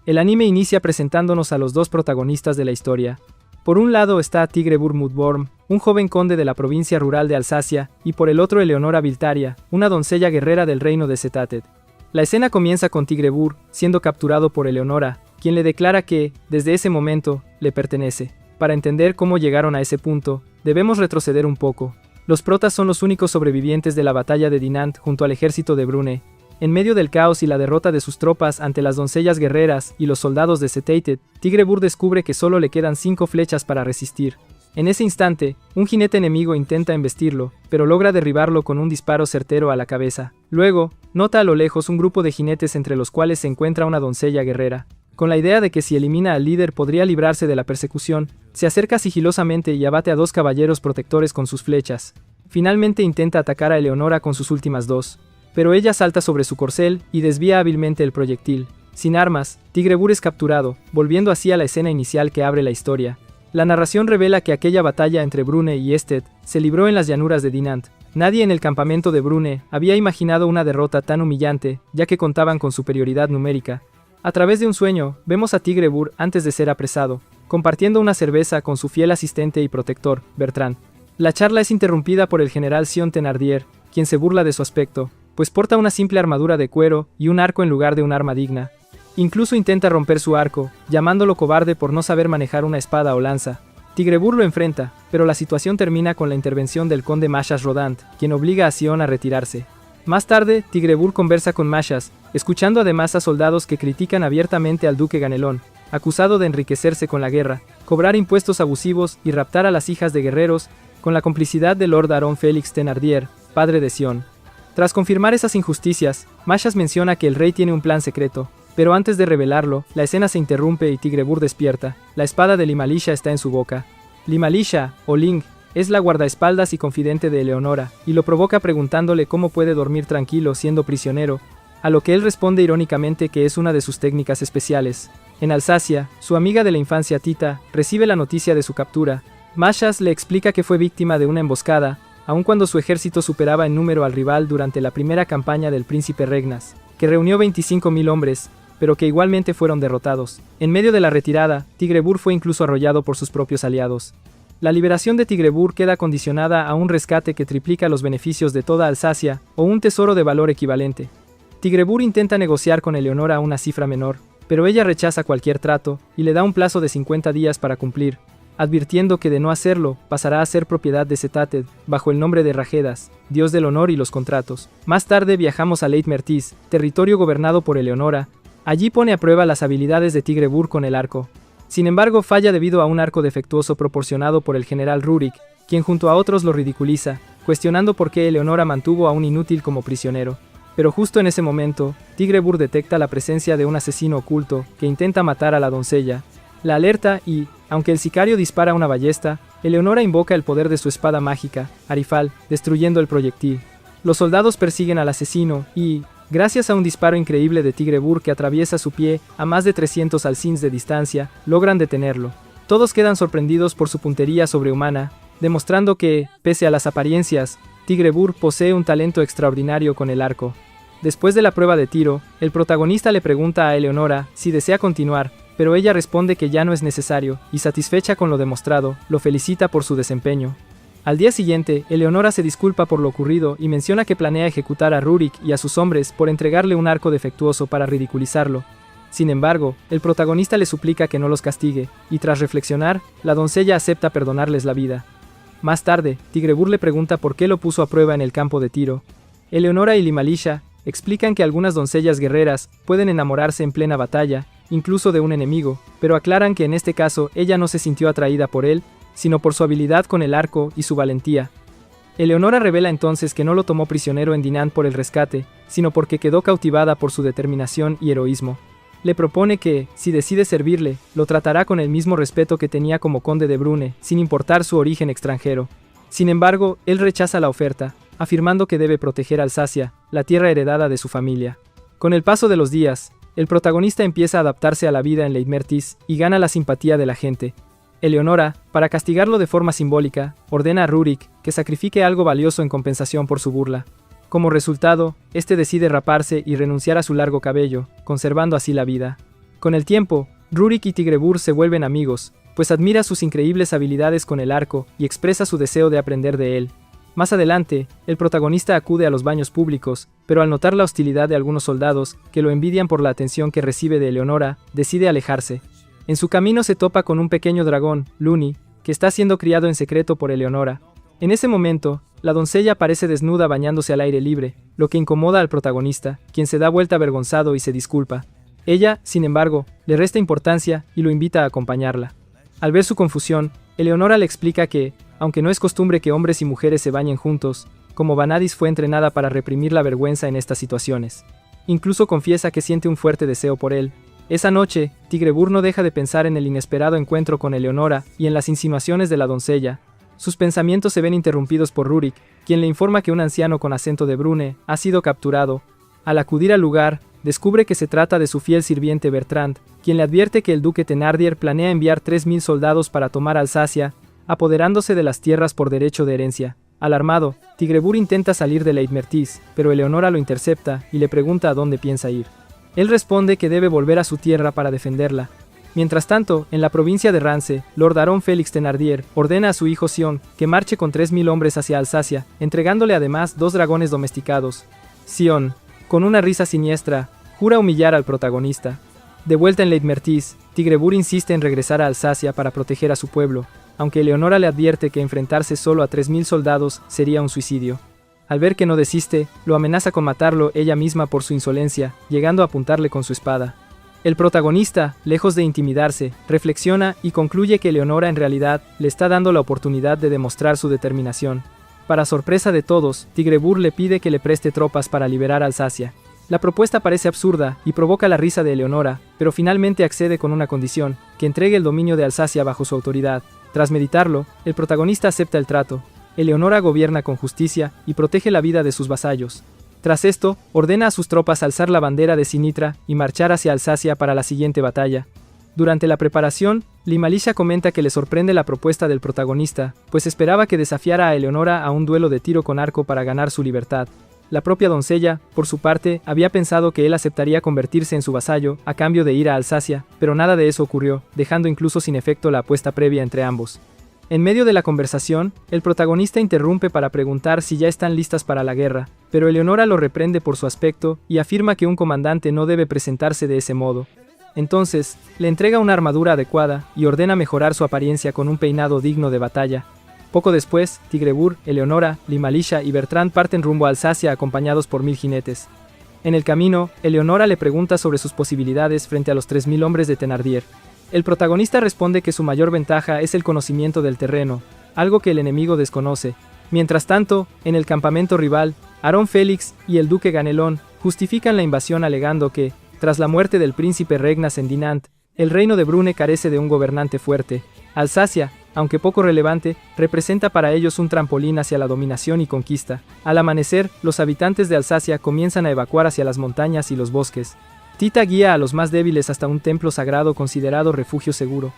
El anime inicia presentándonos a los dos protagonistas de la historia. Por un lado está Tigrebur Mudborm, un joven conde de la provincia rural de Alsacia, y por el otro Eleonora Viltaria, una doncella guerrera del reino de Setated. La escena comienza con Tigrebur siendo capturado por Eleonora, quien le declara que, desde ese momento, le pertenece. Para entender cómo llegaron a ese punto, debemos retroceder un poco. Los protas son los únicos sobrevivientes de la batalla de Dinant junto al ejército de Brune. En medio del caos y la derrota de sus tropas ante las doncellas guerreras y los soldados de Setated, Tigrebur descubre que solo le quedan 5 flechas para resistir. En ese instante, un jinete enemigo intenta embestirlo, pero logra derribarlo con un disparo certero a la cabeza. Luego, nota a lo lejos un grupo de jinetes entre los cuales se encuentra una doncella guerrera. Con la idea de que si elimina al líder podría librarse de la persecución, se acerca sigilosamente y abate a 2 caballeros protectores con sus flechas. Finalmente intenta atacar a Eleonora con sus últimas 2. Pero ella salta sobre su corcel y desvía hábilmente el proyectil. Sin armas, Tigrebur es capturado, volviendo así a la escena inicial que abre la historia. La narración revela que aquella batalla entre Brune y Ested se libró en las llanuras de Dinant. Nadie en el campamento de Brune había imaginado una derrota tan humillante, ya que contaban con superioridad numérica. A través de un sueño, vemos a Tigrebur antes de ser apresado, compartiendo una cerveza con su fiel asistente y protector, Bertrand. La charla es interrumpida por el general Sion Thenardier, quien se burla de su aspecto, pues porta una simple armadura de cuero y un arco en lugar de un arma digna. Incluso intenta romper su arco, llamándolo cobarde por no saber manejar una espada o lanza. Tigrebur lo enfrenta, pero la situación termina con la intervención del conde Mashas Rodant, quien obliga a Sion a retirarse. Más tarde, Tigrebur conversa con Mashas, escuchando además a soldados que critican abiertamente al duque Ganelón, acusado de enriquecerse con la guerra, cobrar impuestos abusivos y raptar a las hijas de guerreros, con la complicidad de Lord Aron Félix Thenardier, padre de Sion. Tras confirmar esas injusticias, Mashas menciona que el rey tiene un plan secreto, pero antes de revelarlo, la escena se interrumpe y Tigrebur despierta. La espada de Limalisha está en su boca. Limalisha, o Ling, es la guardaespaldas y confidente de Eleonora, y lo provoca preguntándole cómo puede dormir tranquilo siendo prisionero, a lo que él responde irónicamente que es una de sus técnicas especiales. En Alsacia, su amiga de la infancia Tita recibe la noticia de su captura. Mashas le explica que fue víctima de una emboscada, aun cuando su ejército superaba en número al rival durante la primera campaña del príncipe Regnas, que reunió 25.000 hombres, pero que igualmente fueron derrotados. En medio de la retirada, Tigrebur fue incluso arrollado por sus propios aliados. La liberación de Tigrebur queda condicionada a un rescate que triplica los beneficios de toda Alsacia, o un tesoro de valor equivalente. Tigrebur intenta negociar con Eleonora una cifra menor, pero ella rechaza cualquier trato, y le da un plazo de 50 días para cumplir, advirtiendo que de no hacerlo, pasará a ser propiedad de Setated, bajo el nombre de Rajedas, dios del honor y los contratos. Más tarde viajamos a Leitmertis, territorio gobernado por Eleonora. Allí pone a prueba las habilidades de Tigrebur con el arco. Sin embargo, falla debido a un arco defectuoso proporcionado por el general Rurik, quien junto a otros lo ridiculiza, cuestionando por qué Eleonora mantuvo a un inútil como prisionero. Pero justo en ese momento, Tigrebur detecta la presencia de un asesino oculto que intenta matar a la doncella. La alerta y, aunque el sicario dispara una ballesta, Eleonora invoca el poder de su espada mágica, Arifal, destruyendo el proyectil. Los soldados persiguen al asesino y, gracias a un disparo increíble de Tigrebur que atraviesa su pie a más de 300 alcins de distancia, logran detenerlo. Todos quedan sorprendidos por su puntería sobrehumana, demostrando que, pese a las apariencias, Tigrebur posee un talento extraordinario con el arco. Después de la prueba de tiro, el protagonista le pregunta a Eleonora si desea continuar, pero ella responde que ya no es necesario, y satisfecha con lo demostrado, lo felicita por su desempeño. Al día siguiente, Eleonora se disculpa por lo ocurrido y menciona que planea ejecutar a Rurik y a sus hombres por entregarle un arco defectuoso para ridiculizarlo. Sin embargo, el protagonista le suplica que no los castigue, y tras reflexionar, la doncella acepta perdonarles la vida. Más tarde, Tigrebur le pregunta por qué lo puso a prueba en el campo de tiro. Eleonora y Limalisha explican que algunas doncellas guerreras pueden enamorarse en plena batalla, incluso de un enemigo, pero aclaran que en este caso ella no se sintió atraída por él, sino por su habilidad con el arco y su valentía. Eleonora revela entonces que no lo tomó prisionero en Dinant por el rescate, sino porque quedó cautivada por su determinación y heroísmo. Le propone que, si decide servirle, lo tratará con el mismo respeto que tenía como conde de Brune, sin importar su origen extranjero. Sin embargo, él rechaza la oferta, afirmando que debe proteger Alsacia, la tierra heredada de su familia. Con el paso de los días, el protagonista empieza a adaptarse a la vida en Leitmertis y gana la simpatía de la gente. Eleonora, para castigarlo de forma simbólica, ordena a Rurik que sacrifique algo valioso en compensación por su burla. Como resultado, este decide raparse y renunciar a su largo cabello, conservando así la vida. Con el tiempo, Rurik y Tigrebur se vuelven amigos, pues admira sus increíbles habilidades con el arco y expresa su deseo de aprender de él. Más adelante, el protagonista acude a los baños públicos, pero al notar la hostilidad de algunos soldados, que lo envidian por la atención que recibe de Eleonora, decide alejarse. En su camino se topa con un pequeño dragón, Luni, que está siendo criado en secreto por Eleonora. En ese momento, la doncella aparece desnuda bañándose al aire libre, lo que incomoda al protagonista, quien se da vuelta avergonzado y se disculpa. Ella, sin embargo, le resta importancia y lo invita a acompañarla. Al ver su confusión, Eleonora le explica que, aunque no es costumbre que hombres y mujeres se bañen juntos, como Vanadis fue entrenada para reprimir la vergüenza en estas situaciones. Incluso confiesa que siente un fuerte deseo por él. Esa noche, Tigrebur no deja de pensar en el inesperado encuentro con Eleonora y en las insinuaciones de la doncella. Sus pensamientos se ven interrumpidos por Rurik, quien le informa que un anciano con acento de Brune ha sido capturado. Al acudir al lugar, descubre que se trata de su fiel sirviente Bertrand, quien le advierte que el duque Thenardier planea enviar 3000 soldados para tomar Alsacia, apoderándose de las tierras por derecho de herencia. Alarmado, Tigrebur intenta salir de Leitmertis, pero Eleonora lo intercepta y le pregunta a dónde piensa ir. Él responde que debe volver a su tierra para defenderla. Mientras tanto, en la provincia de Rance, Lord Aron Félix Thenardier ordena a su hijo Sion que marche con 3000 hombres hacia Alsacia, entregándole además 2 dragones domesticados. Sion, con una risa siniestra, jura humillar al protagonista. De vuelta en Leitmertis, Tigrebur insiste en regresar a Alsacia para proteger a su pueblo, aunque Eleonora le advierte que enfrentarse solo a 3000 soldados sería un suicidio. Al ver que no desiste, lo amenaza con matarlo ella misma por su insolencia, llegando a apuntarle con su espada. El protagonista, lejos de intimidarse, reflexiona y concluye que Eleonora en realidad le está dando la oportunidad de demostrar su determinación. Para sorpresa de todos, Tigrebur le pide que le preste tropas para liberar Alsacia. La propuesta parece absurda y provoca la risa de Eleonora, pero finalmente accede con una condición, que entregue el dominio de Alsacia bajo su autoridad. Tras meditarlo, el protagonista acepta el trato. Eleonora gobierna con justicia y protege la vida de sus vasallos. Tras esto, ordena a sus tropas alzar la bandera de Sinitra y marchar hacia Alsacia para la siguiente batalla. Durante la preparación, Limalicia comenta que le sorprende la propuesta del protagonista, pues esperaba que desafiara a Eleonora a un duelo de tiro con arco para ganar su libertad. La propia doncella, por su parte, había pensado que él aceptaría convertirse en su vasallo a cambio de ir a Alsacia, pero nada de eso ocurrió, dejando incluso sin efecto la apuesta previa entre ambos. En medio de la conversación, el protagonista interrumpe para preguntar si ya están listas para la guerra, pero Eleonora lo reprende por su aspecto y afirma que un comandante no debe presentarse de ese modo. Entonces, le entrega una armadura adecuada y ordena mejorar su apariencia con un peinado digno de batalla. Poco después, Tigrebur, Eleonora, Limalicia y Bertrand parten rumbo a Alsacia acompañados por 1000 jinetes. En el camino, Eleonora le pregunta sobre sus posibilidades frente a los 3000 hombres de Thenardier. El protagonista responde que su mayor ventaja es el conocimiento del terreno, algo que el enemigo desconoce. Mientras tanto, en el campamento rival, Aron Félix y el duque Ganelón justifican la invasión alegando que, tras la muerte del príncipe Regnas en Dinant, el reino de Brune carece de un gobernante fuerte. Alsacia, aunque poco relevante, representa para ellos un trampolín hacia la dominación y conquista. Al amanecer, los habitantes de Alsacia comienzan a evacuar hacia las montañas y los bosques. Tita guía a los más débiles hasta un templo sagrado considerado refugio seguro.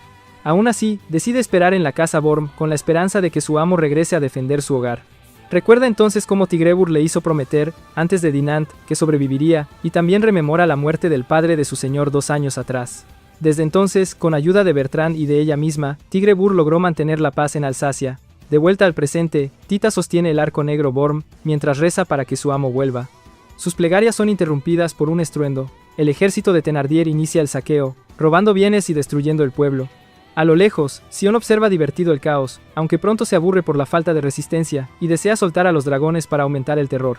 Aún así, decide esperar en la casa Borm con la esperanza de que su amo regrese a defender su hogar. Recuerda entonces cómo Tigrebur le hizo prometer, antes de Dinant, que sobreviviría, y también rememora la muerte del padre de su señor 2 años atrás. Desde entonces, con ayuda de Bertrand y de ella misma, Tigrebur logró mantener la paz en Alsacia. De vuelta al presente, Tita sostiene el arco negro Borm, mientras reza para que su amo vuelva. Sus plegarias son interrumpidas por un estruendo. El ejército de Thenardier inicia el saqueo, robando bienes y destruyendo el pueblo. A lo lejos, Sion observa divertido el caos, aunque pronto se aburre por la falta de resistencia y desea soltar a los dragones para aumentar el terror.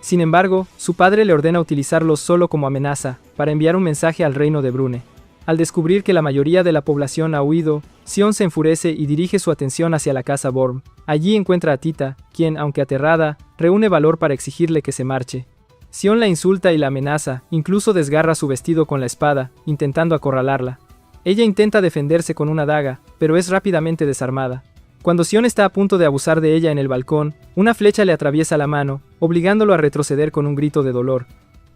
Sin embargo, su padre le ordena utilizarlos solo como amenaza, para enviar un mensaje al reino de Brune. Al descubrir que la mayoría de la población ha huido, Sion se enfurece y dirige su atención hacia la casa Borm. Allí encuentra a Tita, quien, aunque aterrada, reúne valor para exigirle que se marche. Sion la insulta y la amenaza, incluso desgarra su vestido con la espada, intentando acorralarla. Ella intenta defenderse con una daga, pero es rápidamente desarmada. Cuando Sion está a punto de abusar de ella en el balcón, una flecha le atraviesa la mano, obligándolo a retroceder con un grito de dolor.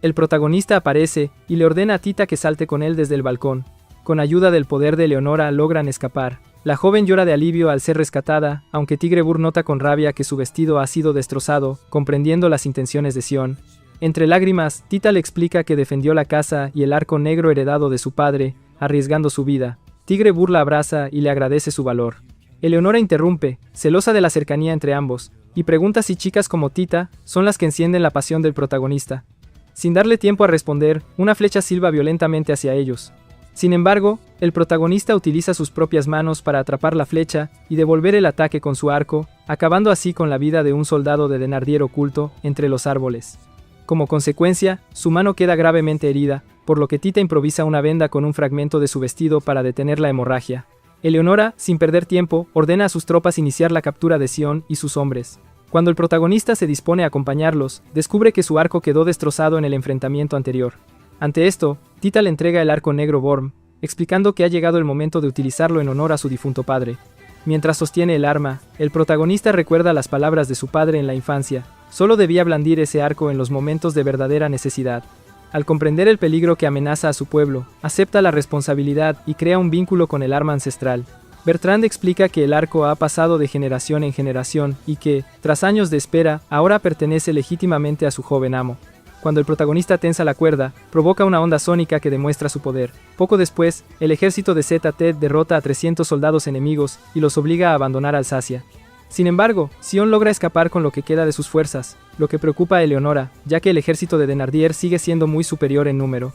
El protagonista aparece y le ordena a Tita que salte con él desde el balcón. Con ayuda del poder de Eleonora logran escapar. La joven llora de alivio al ser rescatada, aunque Tigrebur nota con rabia que su vestido ha sido destrozado, comprendiendo las intenciones de Sion. Entre lágrimas, Tita le explica que defendió la casa y el arco negro heredado de su padre, arriesgando su vida. Tigre Bur la abraza y le agradece su valor. Eleonora interrumpe, celosa de la cercanía entre ambos, y pregunta si chicas como Tita son las que encienden la pasión del protagonista. Sin darle tiempo a responder, una flecha silba violentamente hacia ellos. Sin embargo, el protagonista utiliza sus propias manos para atrapar la flecha y devolver el ataque con su arco, acabando así con la vida de un soldado de Thenardier oculto entre los árboles. Como consecuencia, su mano queda gravemente herida, por lo que Tita improvisa una venda con un fragmento de su vestido para detener la hemorragia. Eleonora, sin perder tiempo, ordena a sus tropas iniciar la captura de Sion y sus hombres. Cuando el protagonista se dispone a acompañarlos, descubre que su arco quedó destrozado en el enfrentamiento anterior. Ante esto, Tita le entrega el arco negro Borm, explicando que ha llegado el momento de utilizarlo en honor a su difunto padre. Mientras sostiene el arma, el protagonista recuerda las palabras de su padre en la infancia: solo debía blandir ese arco en los momentos de verdadera necesidad. Al comprender el peligro que amenaza a su pueblo, acepta la responsabilidad y crea un vínculo con el arma ancestral. Bertrand explica que el arco ha pasado de generación en generación y que, tras años de espera, ahora pertenece legítimamente a su joven amo. Cuando el protagonista tensa la cuerda, provoca una onda sónica que demuestra su poder. Poco después, el ejército de Zeta-Tet derrota a 300 soldados enemigos y los obliga a abandonar Alsacia. Sin embargo, Sion logra escapar con lo que queda de sus fuerzas, lo que preocupa a Eleonora, ya que el ejército de Thenardier sigue siendo muy superior en número.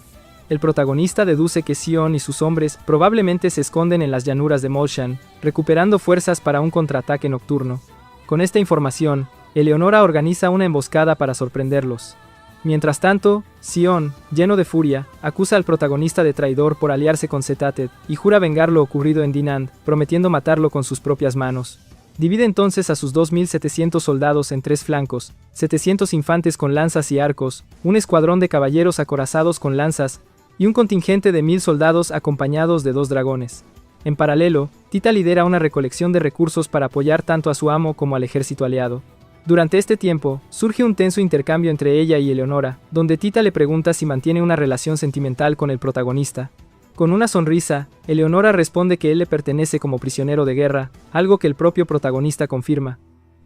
El protagonista deduce que Sion y sus hombres probablemente se esconden en las llanuras de Molshan, recuperando fuerzas para un contraataque nocturno. Con esta información, Eleonora organiza una emboscada para sorprenderlos. Mientras tanto, Sion, lleno de furia, acusa al protagonista de traidor por aliarse con Zeta-Tet y jura vengar lo ocurrido en Dinant, prometiendo matarlo con sus propias manos. Divide entonces a sus 2.700 soldados en 3 flancos, 700 infantes con lanzas y arcos, un escuadrón de caballeros acorazados con lanzas, y un contingente de 1.000 soldados acompañados de 2 dragones. En paralelo, Tita lidera una recolección de recursos para apoyar tanto a su amo como al ejército aliado. Durante este tiempo, surge un tenso intercambio entre ella y Eleonora, donde Tita le pregunta si mantiene una relación sentimental con el protagonista. Con una sonrisa, Eleonora responde que él le pertenece como prisionero de guerra, algo que el propio protagonista confirma.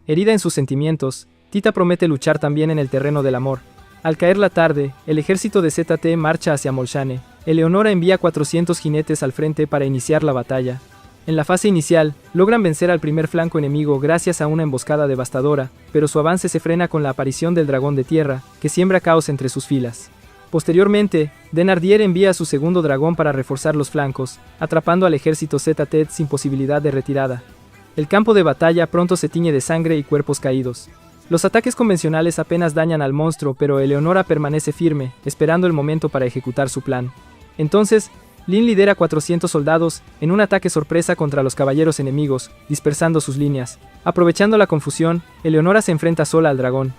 Herida en sus sentimientos, Tita promete luchar también en el terreno del amor. Al caer la tarde, el ejército de Zeta-Tet marcha hacia Molshane. Eleonora envía 400 jinetes al frente para iniciar la batalla. En la fase inicial, logran vencer al primer flanco enemigo gracias a una emboscada devastadora, pero su avance se frena con la aparición del dragón de tierra, que siembra caos entre sus filas. Posteriormente, Thenardier envía a su segundo dragón para reforzar los flancos, atrapando al ejército Zeta-Tet sin posibilidad de retirada. El campo de batalla pronto se tiñe de sangre y cuerpos caídos. Los ataques convencionales apenas dañan al monstruo, pero Eleonora permanece firme, esperando el momento para ejecutar su plan. Entonces, Lin lidera 400 soldados en un ataque sorpresa contra los caballeros enemigos, dispersando sus líneas. Aprovechando la confusión, Eleonora se enfrenta sola al dragón.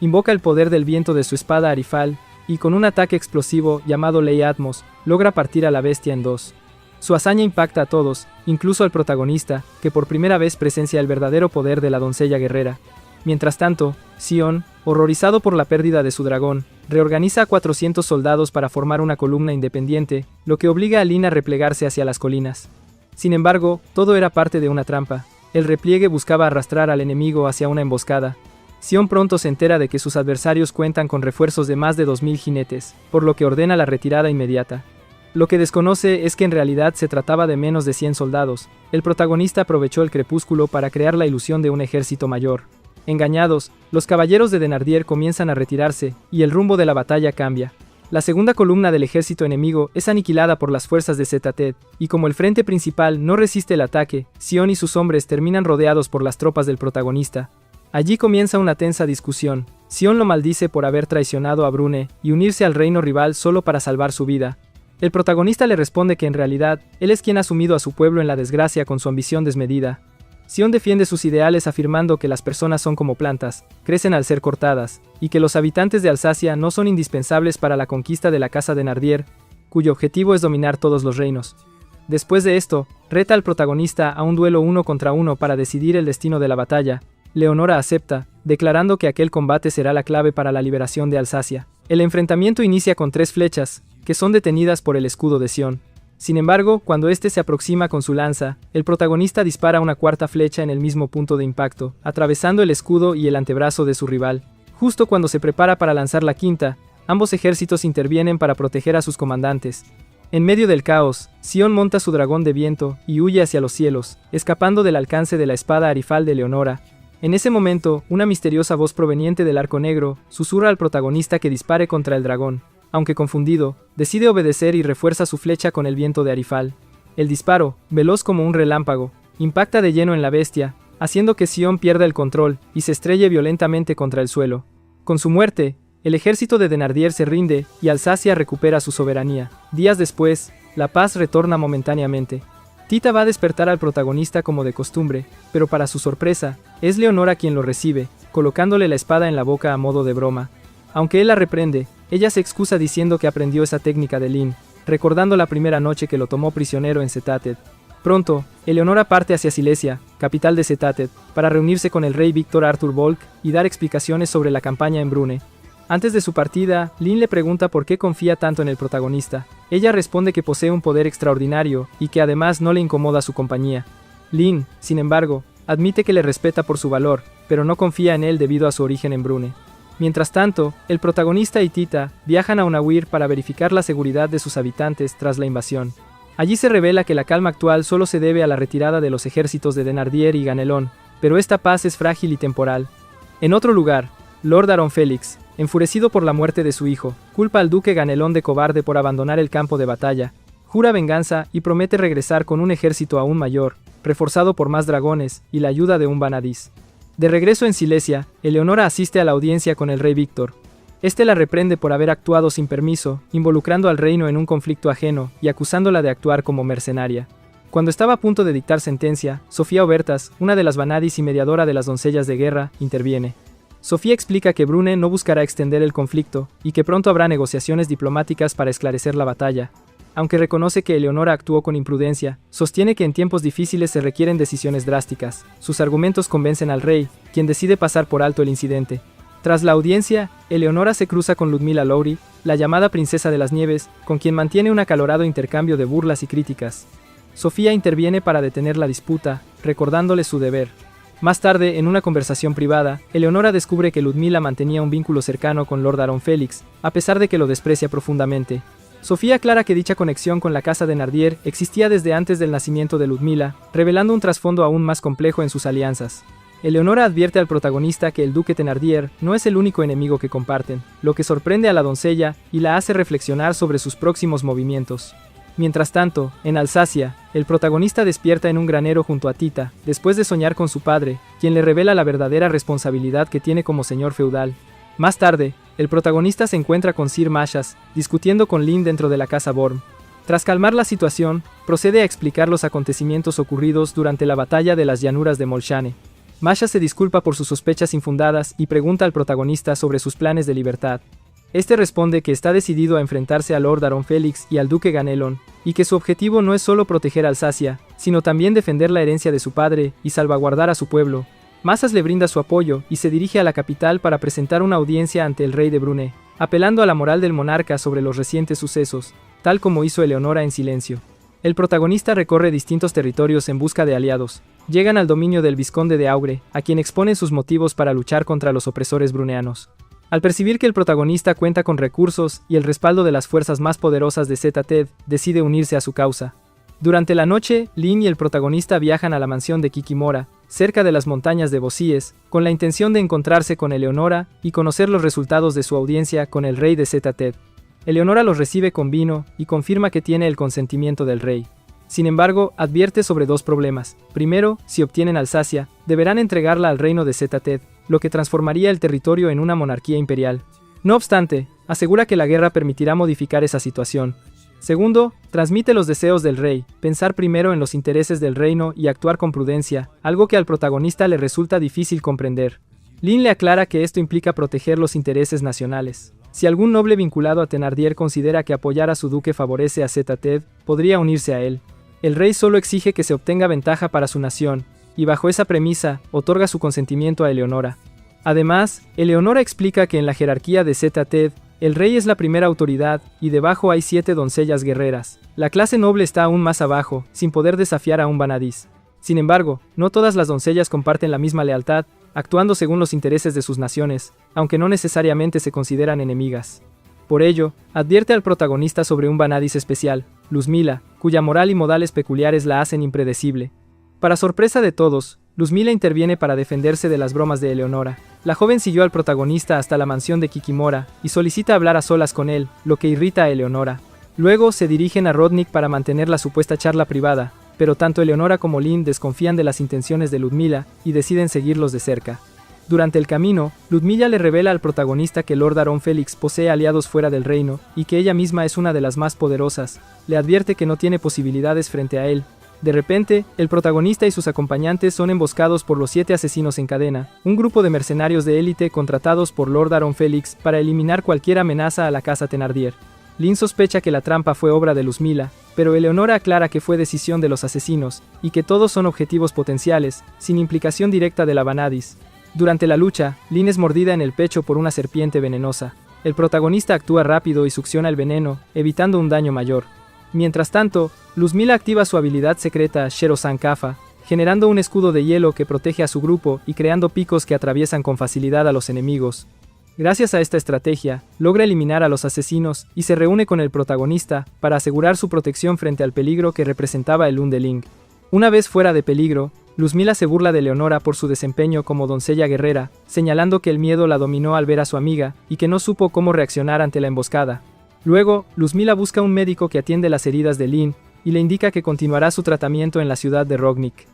Invoca el poder del viento de su espada Arifal, y con un ataque explosivo llamado Ley Atmos, logra partir a la bestia en 2. Su hazaña impacta a todos, incluso al protagonista, que por primera vez presencia el verdadero poder de la doncella guerrera. Mientras tanto, Sion, horrorizado por la pérdida de su dragón, reorganiza a 400 soldados para formar una columna independiente, lo que obliga a Lin a replegarse hacia las colinas. Sin embargo, todo era parte de una trampa. El repliegue buscaba arrastrar al enemigo hacia una emboscada. Sion pronto se entera de que sus adversarios cuentan con refuerzos de más de 2.000 jinetes, por lo que ordena la retirada inmediata. Lo que desconoce es que en realidad se trataba de menos de 100 soldados. El protagonista aprovechó el crepúsculo para crear la ilusión de un ejército mayor. Engañados, los caballeros de Thenardier comienzan a retirarse, y el rumbo de la batalla cambia. La segunda columna del ejército enemigo es aniquilada por las fuerzas de Zeta-Tet, y como el frente principal no resiste el ataque, Sion y sus hombres terminan rodeados por las tropas del protagonista. Allí comienza una tensa discusión. Sion lo maldice por haber traicionado a Brune y unirse al reino rival solo para salvar su vida. El protagonista le responde que en realidad, él es quien ha sumido a su pueblo en la desgracia con su ambición desmedida. Sion defiende sus ideales afirmando que las personas son como plantas, crecen al ser cortadas, y que los habitantes de Alsacia no son indispensables para la conquista de la casa de Thenardier, cuyo objetivo es dominar todos los reinos. Después de esto, reta al protagonista a un duelo 1 contra 1 para decidir el destino de la batalla. Leonora acepta, declarando que aquel combate será la clave para la liberación de Alsacia. El enfrentamiento inicia con 3 flechas, que son detenidas por el escudo de Sion. Sin embargo, cuando éste se aproxima con su lanza, el protagonista dispara una 4ª flecha en el mismo punto de impacto, atravesando el escudo y el antebrazo de su rival. Justo cuando se prepara para lanzar la quinta, ambos ejércitos intervienen para proteger a sus comandantes. En medio del caos, Sion monta su dragón de viento y huye hacia los cielos, escapando del alcance de la espada arifal de Leonora. En ese momento, una misteriosa voz proveniente del Arco Negro susurra al protagonista que dispare contra el dragón. Aunque confundido, decide obedecer y refuerza su flecha con el viento de Arifal. El disparo, veloz como un relámpago, impacta de lleno en la bestia, haciendo que Sion pierda el control y se estrelle violentamente contra el suelo. Con su muerte, el ejército de Thenardier se rinde y Alsacia recupera su soberanía. Días después, la paz retorna momentáneamente. Tita va a despertar al protagonista como de costumbre, pero para su sorpresa, es Leonora quien lo recibe, colocándole la espada en la boca a modo de broma. Aunque él la reprende, ella se excusa diciendo que aprendió esa técnica de Lyn, recordando la primera noche que lo tomó prisionero en Setated. Pronto, Eleonora parte hacia Silesia, capital de Setated, para reunirse con el rey Víctor Arthur Volk y dar explicaciones sobre la campaña en Brune. Antes de su partida, Lyn le pregunta por qué confía tanto en el protagonista. Ella responde que posee un poder extraordinario y que además no le incomoda su compañía. Lyn, sin embargo, admite que le respeta por su valor, pero no confía en él debido a su origen en Brune. Mientras tanto, el protagonista y Tita viajan a Unawir para verificar la seguridad de sus habitantes tras la invasión. Allí se revela que la calma actual solo se debe a la retirada de los ejércitos de Thenardier y Ganelón, pero esta paz es frágil y temporal. En otro lugar, Lord Aron Felix, enfurecido por la muerte de su hijo, culpa al duque Ganelón de cobarde por abandonar el campo de batalla, jura venganza y promete regresar con un ejército aún mayor, reforzado por más dragones y la ayuda de un Vanadis. De regreso en Silesia, Eleonora asiste a la audiencia con el rey Víctor. Este la reprende por haber actuado sin permiso, involucrando al reino en un conflicto ajeno y acusándola de actuar como mercenaria. Cuando estaba a punto de dictar sentencia, Sofía Obertas, una de las Vanadis y mediadora de las doncellas de guerra, interviene. Sofía explica que Brune no buscará extender el conflicto y que pronto habrá negociaciones diplomáticas para esclarecer la batalla. Aunque reconoce que Eleonora actuó con imprudencia, sostiene que en tiempos difíciles se requieren decisiones drásticas. Sus argumentos convencen al rey, quien decide pasar por alto el incidente. Tras la audiencia, Eleonora se cruza con Ludmila Lowry, la llamada Princesa de las Nieves, con quien mantiene un acalorado intercambio de burlas y críticas. Sofía interviene para detener la disputa, recordándole su deber. Más tarde, en una conversación privada, Eleonora descubre que Ludmila mantenía un vínculo cercano con Lord Aron Felix, a pesar de que lo desprecia profundamente. Sofía aclara que dicha conexión con la casa de Thenardier existía desde antes del nacimiento de Ludmila, revelando un trasfondo aún más complejo en sus alianzas. Eleonora advierte al protagonista que el duque Thenardier no es el único enemigo que comparten, lo que sorprende a la doncella y la hace reflexionar sobre sus próximos movimientos. Mientras tanto, en Alsacia, el protagonista despierta en un granero junto a Tita, después de soñar con su padre, quien le revela la verdadera responsabilidad que tiene como señor feudal. Más tarde, el protagonista se encuentra con Sir Mashas, discutiendo con Lyn dentro de la casa Borm. Tras calmar la situación, procede a explicar los acontecimientos ocurridos durante la batalla de las llanuras de Molshane. Mashas se disculpa por sus sospechas infundadas y pregunta al protagonista sobre sus planes de libertad. Este responde que está decidido a enfrentarse a Lord Aron Felix y al duque Ganelón, y que su objetivo no es solo proteger a Alsacia, sino también defender la herencia de su padre y salvaguardar a su pueblo. Mashas le brinda su apoyo y se dirige a la capital para presentar una audiencia ante el rey de Brune, apelando a la moral del monarca sobre los recientes sucesos, tal como hizo Eleonora en silencio. El protagonista recorre distintos territorios en busca de aliados. Llegan al dominio del vizconde de Augre, a quien expone sus motivos para luchar contra los opresores bruneanos. Al percibir que el protagonista cuenta con recursos y el respaldo de las fuerzas más poderosas de Setated, decide unirse a su causa. Durante la noche, Lyn y el protagonista viajan a la mansión de Kikimora, cerca de las montañas de Bosíes, con la intención de encontrarse con Eleonora y conocer los resultados de su audiencia con el rey de Setated. Eleonora los recibe con vino y confirma que tiene el consentimiento del rey. Sin embargo, advierte sobre dos problemas. Primero, si obtienen Alsacia, deberán entregarla al reino de Setated, lo que transformaría el territorio en una monarquía imperial. No obstante, asegura que la guerra permitirá modificar esa situación. Segundo, transmite los deseos del rey, pensar primero en los intereses del reino y actuar con prudencia, algo que al protagonista le resulta difícil comprender. Lyn le aclara que esto implica proteger los intereses nacionales. Si algún noble vinculado a Thenardier considera que apoyar a su duque favorece a Setated, podría unirse a él. El rey solo exige que se obtenga ventaja para su nación, y bajo esa premisa, otorga su consentimiento a Eleonora. Además, Eleonora explica que en la jerarquía de Setated, el rey es la primera autoridad, y debajo hay 7 doncellas guerreras. La clase noble está aún más abajo, sin poder desafiar a un Vanadis. Sin embargo, no todas las doncellas comparten la misma lealtad, actuando según los intereses de sus naciones, aunque no necesariamente se consideran enemigas. Por ello, advierte al protagonista sobre un Vanadis especial, Luzmila, cuya moral y modales peculiares la hacen impredecible. Para sorpresa de todos, Luzmila interviene para defenderse de las bromas de Eleonora. La joven siguió al protagonista hasta la mansión de Kikimora y solicita hablar a solas con él, lo que irrita a Eleonora. Luego se dirigen a Rodnik para mantener la supuesta charla privada, pero tanto Eleonora como Lynn desconfían de las intenciones de Luzmila y deciden seguirlos de cerca. Durante el camino, Luzmila le revela al protagonista que Lord Aaron Felix posee aliados fuera del reino y que ella misma es una de las más poderosas. Le advierte que no tiene posibilidades frente a él. De repente, el protagonista y sus acompañantes son emboscados por los 7 asesinos en cadena, un grupo de mercenarios de élite contratados por Lord Aaron Felix para eliminar cualquier amenaza a la casa Thenardier. Lynn sospecha que la trampa fue obra de Luzmila, pero Eleonora aclara que fue decisión de los asesinos y que todos son objetivos potenciales, sin implicación directa de la Vanadis. Durante la lucha, Lynn es mordida en el pecho por una serpiente venenosa. El protagonista actúa rápido y succiona el veneno, evitando un daño mayor. Mientras tanto, Luzmila activa su habilidad secreta Shero-san Kafa, generando un escudo de hielo que protege a su grupo y creando picos que atraviesan con facilidad a los enemigos. Gracias a esta estrategia, logra eliminar a los asesinos y se reúne con el protagonista para asegurar su protección frente al peligro que representaba el Undeling. Una vez fuera de peligro, Luzmila se burla de Eleonora por su desempeño como doncella guerrera, señalando que el miedo la dominó al ver a su amiga y que no supo cómo reaccionar ante la emboscada. Luego, Luzmila busca un médico que atiende las heridas de Lynn y le indica que continuará su tratamiento en la ciudad de Rodnik.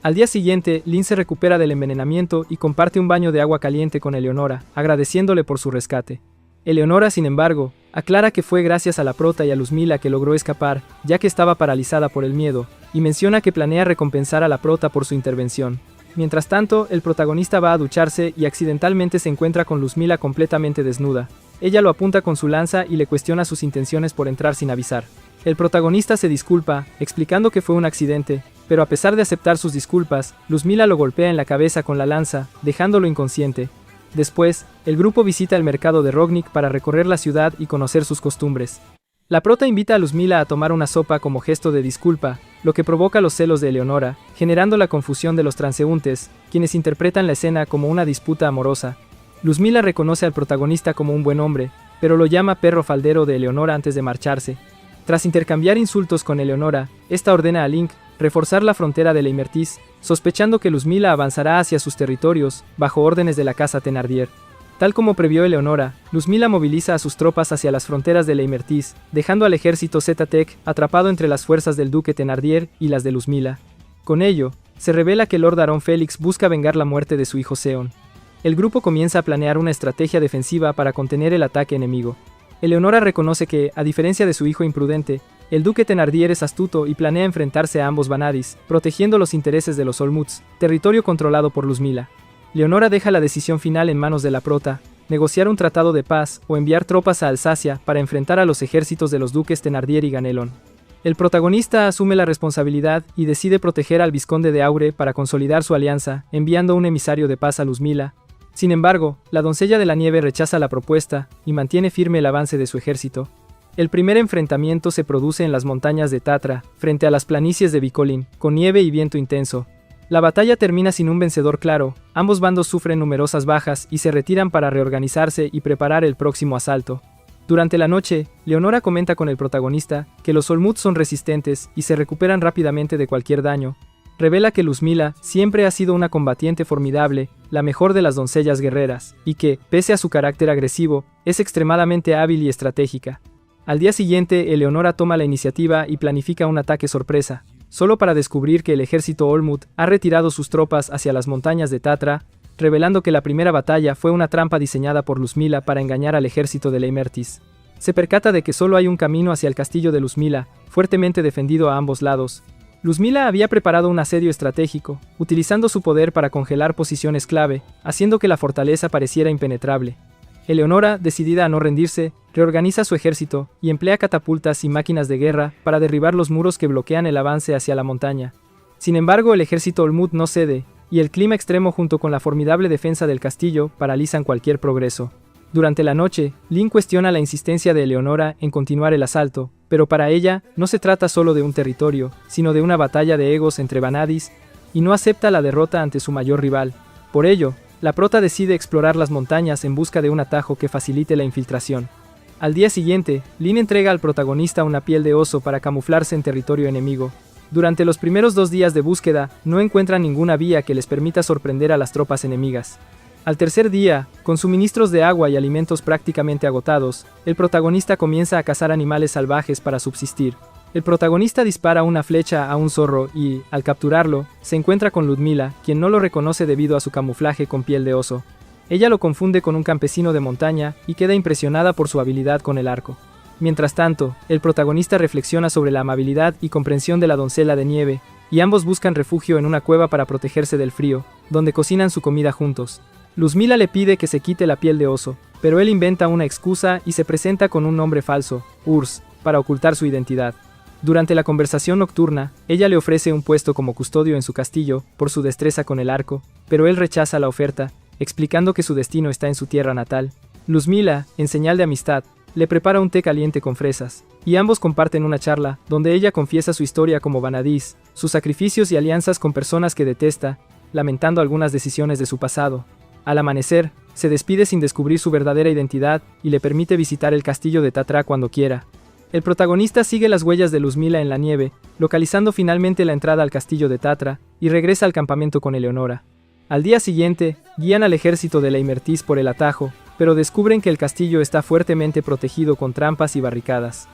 Al día siguiente, Lynn se recupera del envenenamiento y comparte un baño de agua caliente con Eleonora, agradeciéndole por su rescate. Eleonora, sin embargo, aclara que fue gracias a la prota y a Luzmila que logró escapar, ya que estaba paralizada por el miedo, y menciona que planea recompensar a la prota por su intervención. Mientras tanto, el protagonista va a ducharse y accidentalmente se encuentra con Luzmila completamente desnuda. Ella lo apunta con su lanza y le cuestiona sus intenciones por entrar sin avisar. El protagonista se disculpa, explicando que fue un accidente, pero a pesar de aceptar sus disculpas, Luzmila lo golpea en la cabeza con la lanza, dejándolo inconsciente. Después, el grupo visita el mercado de Rodnik para recorrer la ciudad y conocer sus costumbres. La prota invita a Luzmila a tomar una sopa como gesto de disculpa, lo que provoca los celos de Eleonora, generando la confusión de los transeúntes, quienes interpretan la escena como una disputa amorosa. Luzmila reconoce al protagonista como un buen hombre, pero lo llama perro faldero de Eleonora antes de marcharse. Tras intercambiar insultos con Eleonora, esta ordena a Link reforzar la frontera de Leimertis, sospechando que Luzmila avanzará hacia sus territorios, bajo órdenes de la casa Thenardier. Tal como previó Eleonora, Luzmila moviliza a sus tropas hacia las fronteras de Leimertis, dejando al ejército Zetatec atrapado entre las fuerzas del duque Thenardier y las de Luzmila. Con ello, se revela que Lord Aaron Felix busca vengar la muerte de su hijo Seon. El grupo comienza a planear una estrategia defensiva para contener el ataque enemigo. Eleonora reconoce que, a diferencia de su hijo imprudente, el duque Thenardier es astuto y planea enfrentarse a ambos Vanadis, protegiendo los intereses de los Olmuts, territorio controlado por Luzmila. Leonora deja la decisión final en manos de la prota, negociar un tratado de paz o enviar tropas a Alsacia para enfrentar a los ejércitos de los duques Thenardier y Ganelon. El protagonista asume la responsabilidad y decide proteger al vizconde de Aure para consolidar su alianza, enviando un emisario de paz a Luzmila. Sin embargo, la doncella de la nieve rechaza la propuesta y mantiene firme el avance de su ejército. El primer enfrentamiento se produce en las montañas de Tatra, frente a las planicies de Vicolin, con nieve y viento intenso. La batalla termina sin un vencedor claro, ambos bandos sufren numerosas bajas y se retiran para reorganizarse y preparar el próximo asalto. Durante la noche, Leonora comenta con el protagonista que los Olmuts son resistentes y se recuperan rápidamente de cualquier daño. Revela que Luzmila siempre ha sido una combatiente formidable, la mejor de las doncellas guerreras, y que, pese a su carácter agresivo, es extremadamente hábil y estratégica. Al día siguiente, Eleonora toma la iniciativa y planifica un ataque sorpresa, solo para descubrir que el ejército Olmut ha retirado sus tropas hacia las montañas de Tatra, revelando que la primera batalla fue una trampa diseñada por Luzmila para engañar al ejército de Leimertis. Se percata de que solo hay un camino hacia el castillo de Luzmila, fuertemente defendido a ambos lados. Luzmila había preparado un asedio estratégico, utilizando su poder para congelar posiciones clave, haciendo que la fortaleza pareciera impenetrable. Eleonora, decidida a no rendirse, reorganiza su ejército y emplea catapultas y máquinas de guerra para derribar los muros que bloquean el avance hacia la montaña. Sin embargo, el ejército Olmut no cede, y el clima extremo junto con la formidable defensa del castillo paralizan cualquier progreso. Durante la noche, Lynn cuestiona la insistencia de Eleonora en continuar el asalto, pero para ella no se trata solo de un territorio, sino de una batalla de egos entre Vanadis, y no acepta la derrota ante su mayor rival. Por ello, La prota decide explorar las montañas en busca de un atajo que facilite la infiltración. Al día siguiente, Lin entrega al protagonista una piel de oso para camuflarse en territorio enemigo. Durante los primeros 2 días de búsqueda, no encuentran ninguna vía que les permita sorprender a las tropas enemigas. Al tercer día, con suministros de agua y alimentos prácticamente agotados, el protagonista comienza a cazar animales salvajes para subsistir. El protagonista dispara una flecha a un zorro y, al capturarlo, se encuentra con Ludmila, quien no lo reconoce debido a su camuflaje con piel de oso. Ella lo confunde con un campesino de montaña y queda impresionada por su habilidad con el arco. Mientras tanto, el protagonista reflexiona sobre la amabilidad y comprensión de la doncella de nieve, y ambos buscan refugio en una cueva para protegerse del frío, donde cocinan su comida juntos. Ludmila le pide que se quite la piel de oso, pero él inventa una excusa y se presenta con un nombre falso, Urs, para ocultar su identidad. Durante la conversación nocturna, ella le ofrece un puesto como custodio en su castillo, por su destreza con el arco, pero él rechaza la oferta, explicando que su destino está en su tierra natal. Ludmila, en señal de amistad, le prepara un té caliente con fresas, y ambos comparten una charla, donde ella confiesa su historia como Vanadis, sus sacrificios y alianzas con personas que detesta, lamentando algunas decisiones de su pasado. Al amanecer, se despide sin descubrir su verdadera identidad, y le permite visitar el castillo de Tatra cuando quiera. El protagonista sigue las huellas de Ludmila en la nieve, localizando finalmente la entrada al castillo de Tatra, y regresa al campamento con Eleonora. Al día siguiente, guían al ejército de Leimertis por el atajo, pero descubren que el castillo está fuertemente protegido con trampas y barricadas.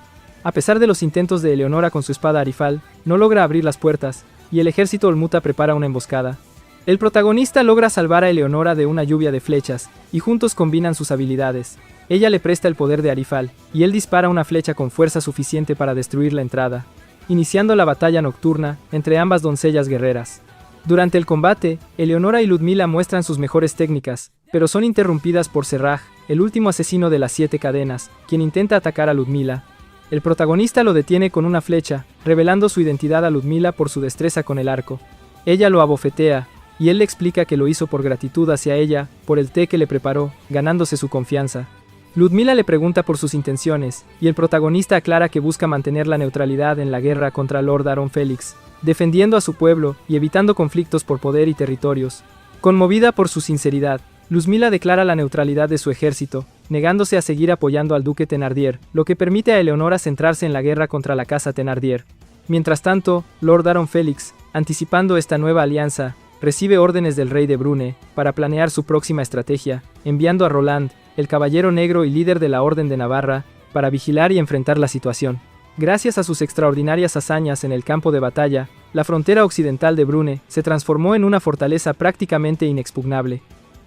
A pesar de los intentos de Eleonora con su espada Arifal, no logra abrir las puertas, y el ejército olmuta prepara una emboscada. El protagonista logra salvar a Eleonora de una lluvia de flechas, y juntos combinan sus habilidades. Ella le presta el poder de Arifal, y él dispara una flecha con fuerza suficiente para destruir la entrada, iniciando la batalla nocturna entre ambas doncellas guerreras. Durante el combate, Eleonora y Ludmila muestran sus mejores técnicas, pero son interrumpidas por Serraj, el último asesino de las 7 cadenas, quien intenta atacar a Ludmila. El protagonista lo detiene con una flecha, revelando su identidad a Ludmila por su destreza con el arco. Ella lo abofetea, y él le explica que lo hizo por gratitud hacia ella, por el té que le preparó, ganándose su confianza. Ludmila le pregunta por sus intenciones, y el protagonista aclara que busca mantener la neutralidad en la guerra contra Lord Aaron Felix, defendiendo a su pueblo y evitando conflictos por poder y territorios. Conmovida por su sinceridad, Ludmila declara la neutralidad de su ejército, negándose a seguir apoyando al duque Thenardier, lo que permite a Eleonora centrarse en la guerra contra la casa Thenardier. Mientras tanto, Lord Aaron Felix, anticipando esta nueva alianza, recibe órdenes del rey de Brune para planear su próxima estrategia, enviando a Roland, el caballero negro y líder de la Orden de Navarra, para vigilar y enfrentar la situación. Gracias a sus extraordinarias hazañas en el campo de batalla, la frontera occidental de Brune se transformó en una fortaleza prácticamente inexpugnable.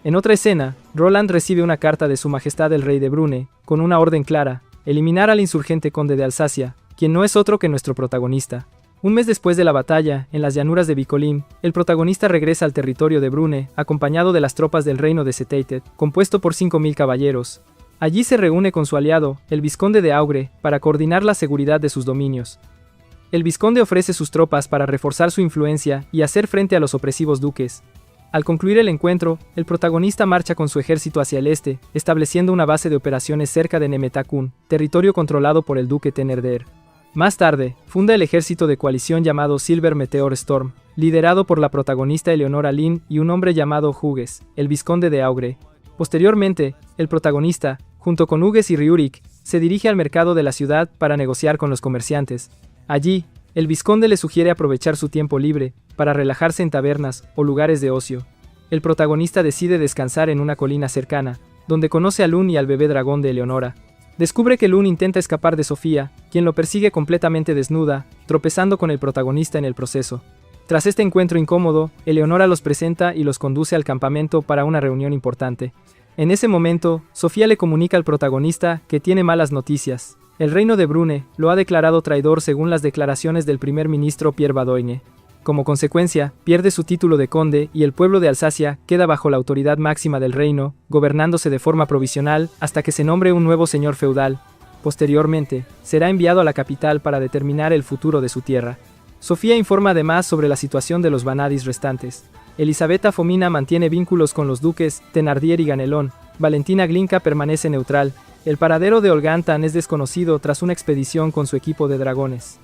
En otra escena, Roland recibe una carta de Su Majestad el Rey de Brune, con una orden clara: eliminar al insurgente conde de Alsacia, quien no es otro que nuestro protagonista. Un mes después de la batalla, en las llanuras de Vicolín, el protagonista regresa al territorio de Brune, acompañado de las tropas del reino de Seteitet, compuesto por 5.000 caballeros. Allí se reúne con su aliado, el vizconde de Augre, para coordinar la seguridad de sus dominios. El vizconde ofrece sus tropas para reforzar su influencia y hacer frente a los opresivos duques. Al concluir el encuentro, el protagonista marcha con su ejército hacia el este, estableciendo una base de operaciones cerca de Nemetakun, territorio controlado por el duque Thenardier. Más tarde, funda el ejército de coalición llamado Silver Meteor Storm, liderado por la protagonista Eleonora Lin y un hombre llamado Hugues, el vizconde de Augre. Posteriormente, el protagonista, junto con Hugues y Riurik, se dirige al mercado de la ciudad para negociar con los comerciantes. Allí, el vizconde le sugiere aprovechar su tiempo libre para relajarse en tabernas o lugares de ocio. El protagonista decide descansar en una colina cercana, donde conoce a Lun y al bebé dragón de Eleonora. Descubre que Lun intenta escapar de Sofía, quien lo persigue completamente desnuda, tropezando con el protagonista en el proceso. Tras este encuentro incómodo, Eleonora los presenta y los conduce al campamento para una reunión importante. En ese momento, Sofía le comunica al protagonista que tiene malas noticias. El reino de Brune lo ha declarado traidor según las declaraciones del primer ministro Pierre Badoigne. Como consecuencia, pierde su título de conde y el pueblo de Alsacia queda bajo la autoridad máxima del reino, gobernándose de forma provisional hasta que se nombre un nuevo señor feudal. Posteriormente, será enviado a la capital para determinar el futuro de su tierra. Sofía informa además sobre la situación de los Vanadis restantes. Elisabetta Fomina mantiene vínculos con los duques Thenardier y Ganelón. Valentina Glinka permanece neutral. El paradero de Olgantan es desconocido tras una expedición con su equipo de dragones.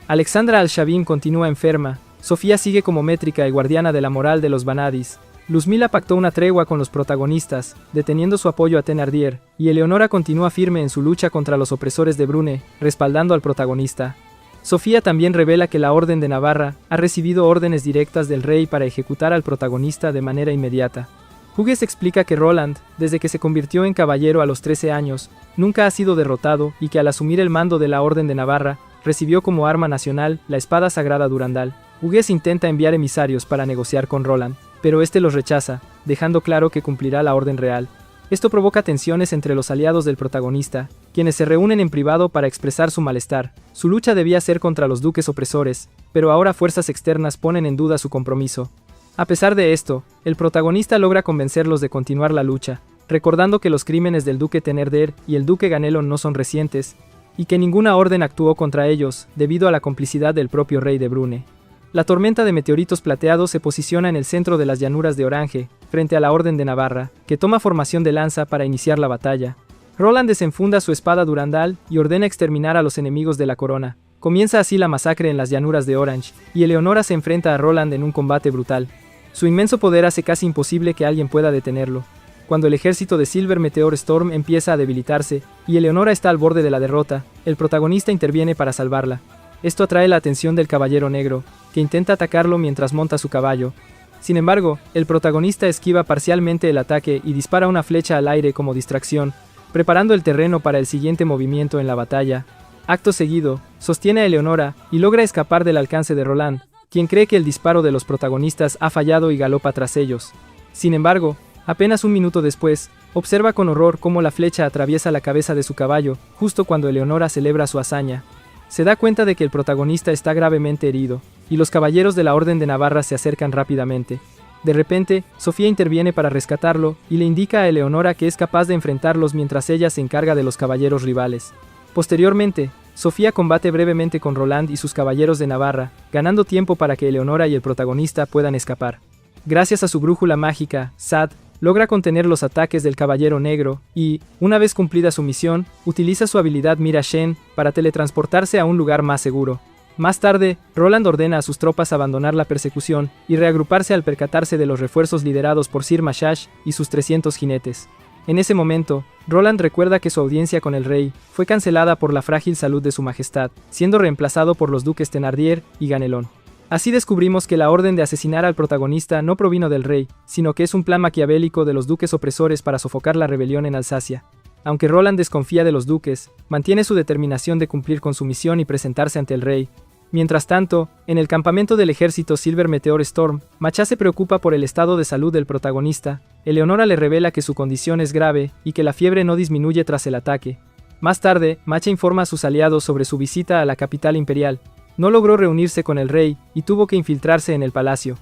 Alexandra Al-Shabin continúa enferma. Sofía sigue como métrica y guardiana de la moral de los Vanadis. Luzmila pactó una tregua con los protagonistas, deteniendo su apoyo a Thénardier, y Eleonora continúa firme en su lucha contra los opresores de Brune, respaldando al protagonista. Sofía también revela que la Orden de Navarra ha recibido órdenes directas del rey para ejecutar al protagonista de manera inmediata. Hugues explica que Roland, desde que se convirtió en caballero a los 13 años, nunca ha sido derrotado y que al asumir el mando de la Orden de Navarra, recibió como arma nacional la espada sagrada Durandal. Hugues intenta enviar emisarios para negociar con Roland, pero este los rechaza, dejando claro que cumplirá la orden real. Esto provoca tensiones entre los aliados del protagonista, quienes se reúnen en privado para expresar su malestar. Su lucha debía ser contra los duques opresores, pero ahora fuerzas externas ponen en duda su compromiso. A pesar de esto, el protagonista logra convencerlos de continuar la lucha, recordando que los crímenes del duque Thénardier y el duque Ganelon no son recientes, y que ninguna orden actuó contra ellos, debido a la complicidad del propio rey de Brune. La tormenta de meteoritos plateados se posiciona en el centro de las llanuras de Orange, frente a la Orden de Navarra, que toma formación de lanza para iniciar la batalla. Roland desenfunda su espada Durandal y ordena exterminar a los enemigos de la corona. Comienza así la masacre en las llanuras de Orange, y Eleonora se enfrenta a Roland en un combate brutal. Su inmenso poder hace casi imposible que alguien pueda detenerlo. Cuando el ejército de Silver Meteor Storm empieza a debilitarse, y Eleonora está al borde de la derrota, el protagonista interviene para salvarla. Esto atrae la atención del Caballero Negro, que intenta atacarlo mientras monta su caballo. Sin embargo, el protagonista esquiva parcialmente el ataque y dispara una flecha al aire como distracción, preparando el terreno para el siguiente movimiento en la batalla. Acto seguido, sostiene a Eleonora y logra escapar del alcance de Roland, quien cree que el disparo de los protagonistas ha fallado y galopa tras ellos. Sin embargo, apenas un minuto después, observa con horror cómo la flecha atraviesa la cabeza de su caballo, justo cuando Eleonora celebra su hazaña. Se da cuenta de que el protagonista está gravemente herido, y los caballeros de la Orden de Navarra se acercan rápidamente. De repente, Sofía interviene para rescatarlo, y le indica a Eleonora que es capaz de enfrentarlos mientras ella se encarga de los caballeros rivales. Posteriormente, Sofía combate brevemente con Roland y sus caballeros de Navarra, ganando tiempo para que Eleonora y el protagonista puedan escapar. Gracias a su brújula mágica, Sad logra contener los ataques del Caballero Negro y, una vez cumplida su misión, utiliza su habilidad Mira Shen para teletransportarse a un lugar más seguro. Más tarde, Roland ordena a sus tropas abandonar la persecución y reagruparse al percatarse de los refuerzos liderados por Sir Mashash y sus 300 jinetes. En ese momento, Roland recuerda que su audiencia con el rey fue cancelada por la frágil salud de su majestad, siendo reemplazado por los duques Thénardier y Ganelon. Así descubrimos que la orden de asesinar al protagonista no provino del rey, sino que es un plan maquiavélico de los duques opresores para sofocar la rebelión en Alsacia. Aunque Roland desconfía de los duques, mantiene su determinación de cumplir con su misión y presentarse ante el rey. Mientras tanto, en el campamento del ejército Silver Meteor Storm, Macha se preocupa por el estado de salud del protagonista. Eleonora le revela que su condición es grave y que la fiebre no disminuye tras el ataque. Más tarde, Macha informa a sus aliados sobre su visita a la capital imperial. No logró reunirse con el rey y tuvo que infiltrarse en el palacio.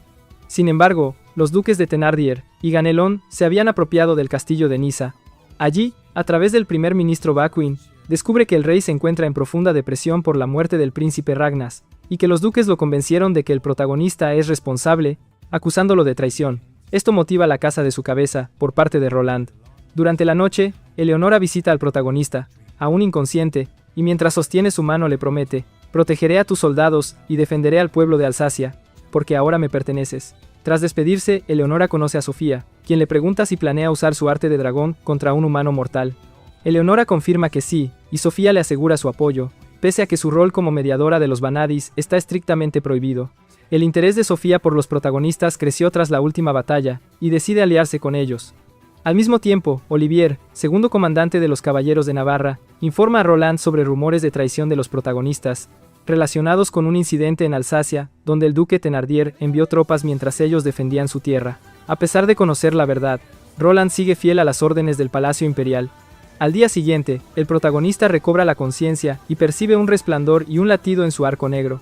Sin embargo, los duques de Thénardier y Ganelon se habían apropiado del castillo de Niza. Allí, a través del primer ministro Bakuin, descubre que el rey se encuentra en profunda depresión por la muerte del príncipe Ragnas, y que los duques lo convencieron de que el protagonista es responsable, acusándolo de traición. Esto motiva la caza de su cabeza, por parte de Roland. Durante la noche, Eleonora visita al protagonista, aún inconsciente, y mientras sostiene su mano le promete: protegeré a tus soldados y defenderé al pueblo de Alsacia, porque ahora me perteneces. Tras despedirse, Eleonora conoce a Sofía, quien le pregunta si planea usar su arte de dragón contra un humano mortal. Eleonora confirma que sí, y Sofía le asegura su apoyo, pese a que su rol como mediadora de los Vanadis está estrictamente prohibido. El interés de Sofía por los protagonistas creció tras la última batalla, y decide aliarse con ellos. Al mismo tiempo, Olivier, segundo comandante de los Caballeros de Navarra, informa a Roland sobre rumores de traición de los protagonistas, relacionados con un incidente en Alsacia, donde el duque Thénardier envió tropas mientras ellos defendían su tierra. A pesar de conocer la verdad, Roland sigue fiel a las órdenes del Palacio Imperial. Al día siguiente, el protagonista recobra la conciencia y percibe un resplandor y un latido en su arco negro.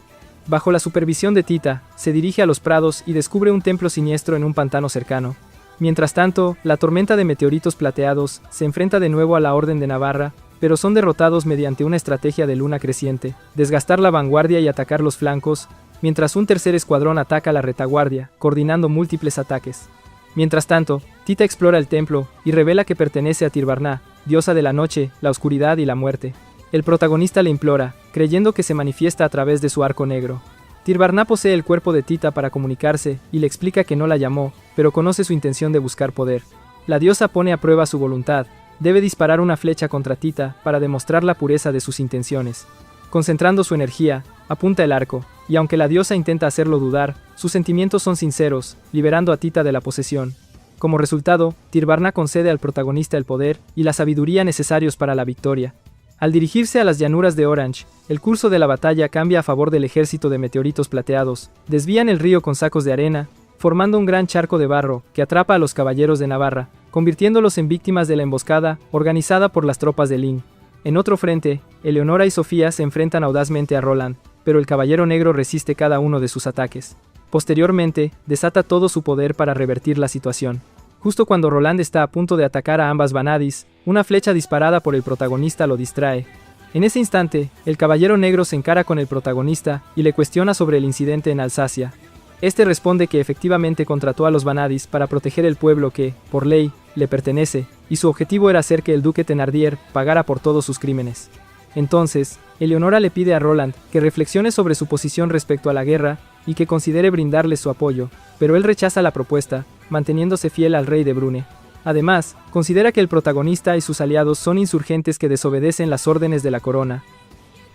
Bajo la supervisión de Tita, se dirige a los prados y descubre un templo siniestro en un pantano cercano. Mientras tanto, la tormenta de meteoritos plateados se enfrenta de nuevo a la Orden de Navarra, pero son derrotados mediante una estrategia de luna creciente, desgastar la vanguardia y atacar los flancos, mientras un tercer escuadrón ataca la retaguardia, coordinando múltiples ataques. Mientras tanto, Tita explora el templo y revela que pertenece a Tirbarná, diosa de la noche, la oscuridad y la muerte. El protagonista le implora, creyendo que se manifiesta a través de su arco negro. Tir Barna posee el cuerpo de Tita para comunicarse y le explica que no la llamó, pero conoce su intención de buscar poder. La diosa pone a prueba su voluntad. Debe disparar una flecha contra Tita para demostrar la pureza de sus intenciones. Concentrando su energía, apunta el arco, y aunque la diosa intenta hacerlo dudar, sus sentimientos son sinceros, liberando a Tita de la posesión. Como resultado, Tir Barna concede al protagonista el poder y la sabiduría necesarios para la victoria. Al dirigirse a las llanuras de Orange, el curso de la batalla cambia a favor del ejército de meteoritos plateados. Desvían el río con sacos de arena, formando un gran charco de barro que atrapa a los caballeros de Navarra, convirtiéndolos en víctimas de la emboscada organizada por las tropas de Lin. En otro frente, Eleonora y Sofía se enfrentan audazmente a Roland, pero el Caballero Negro resiste cada uno de sus ataques. Posteriormente, desata todo su poder para revertir la situación. Justo cuando Roland está a punto de atacar a ambas Vanadis, una flecha disparada por el protagonista lo distrae. En ese instante, el Caballero Negro se encara con el protagonista y le cuestiona sobre el incidente en Alsacia. Este responde que efectivamente contrató a los Vanadis para proteger el pueblo que, por ley, le pertenece, y su objetivo era hacer que el duque Thenardier pagara por todos sus crímenes. Entonces, Eleonora le pide a Roland que reflexione sobre su posición respecto a la guerra y que considere brindarle su apoyo, pero él rechaza la propuesta, manteniéndose fiel al rey de Brune. Además, considera que el protagonista y sus aliados son insurgentes que desobedecen las órdenes de la corona.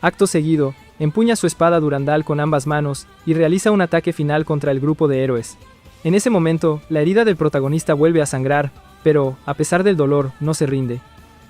Acto seguido, empuña su espada Durandal con ambas manos y realiza un ataque final contra el grupo de héroes. En ese momento, la herida del protagonista vuelve a sangrar, pero, a pesar del dolor, no se rinde.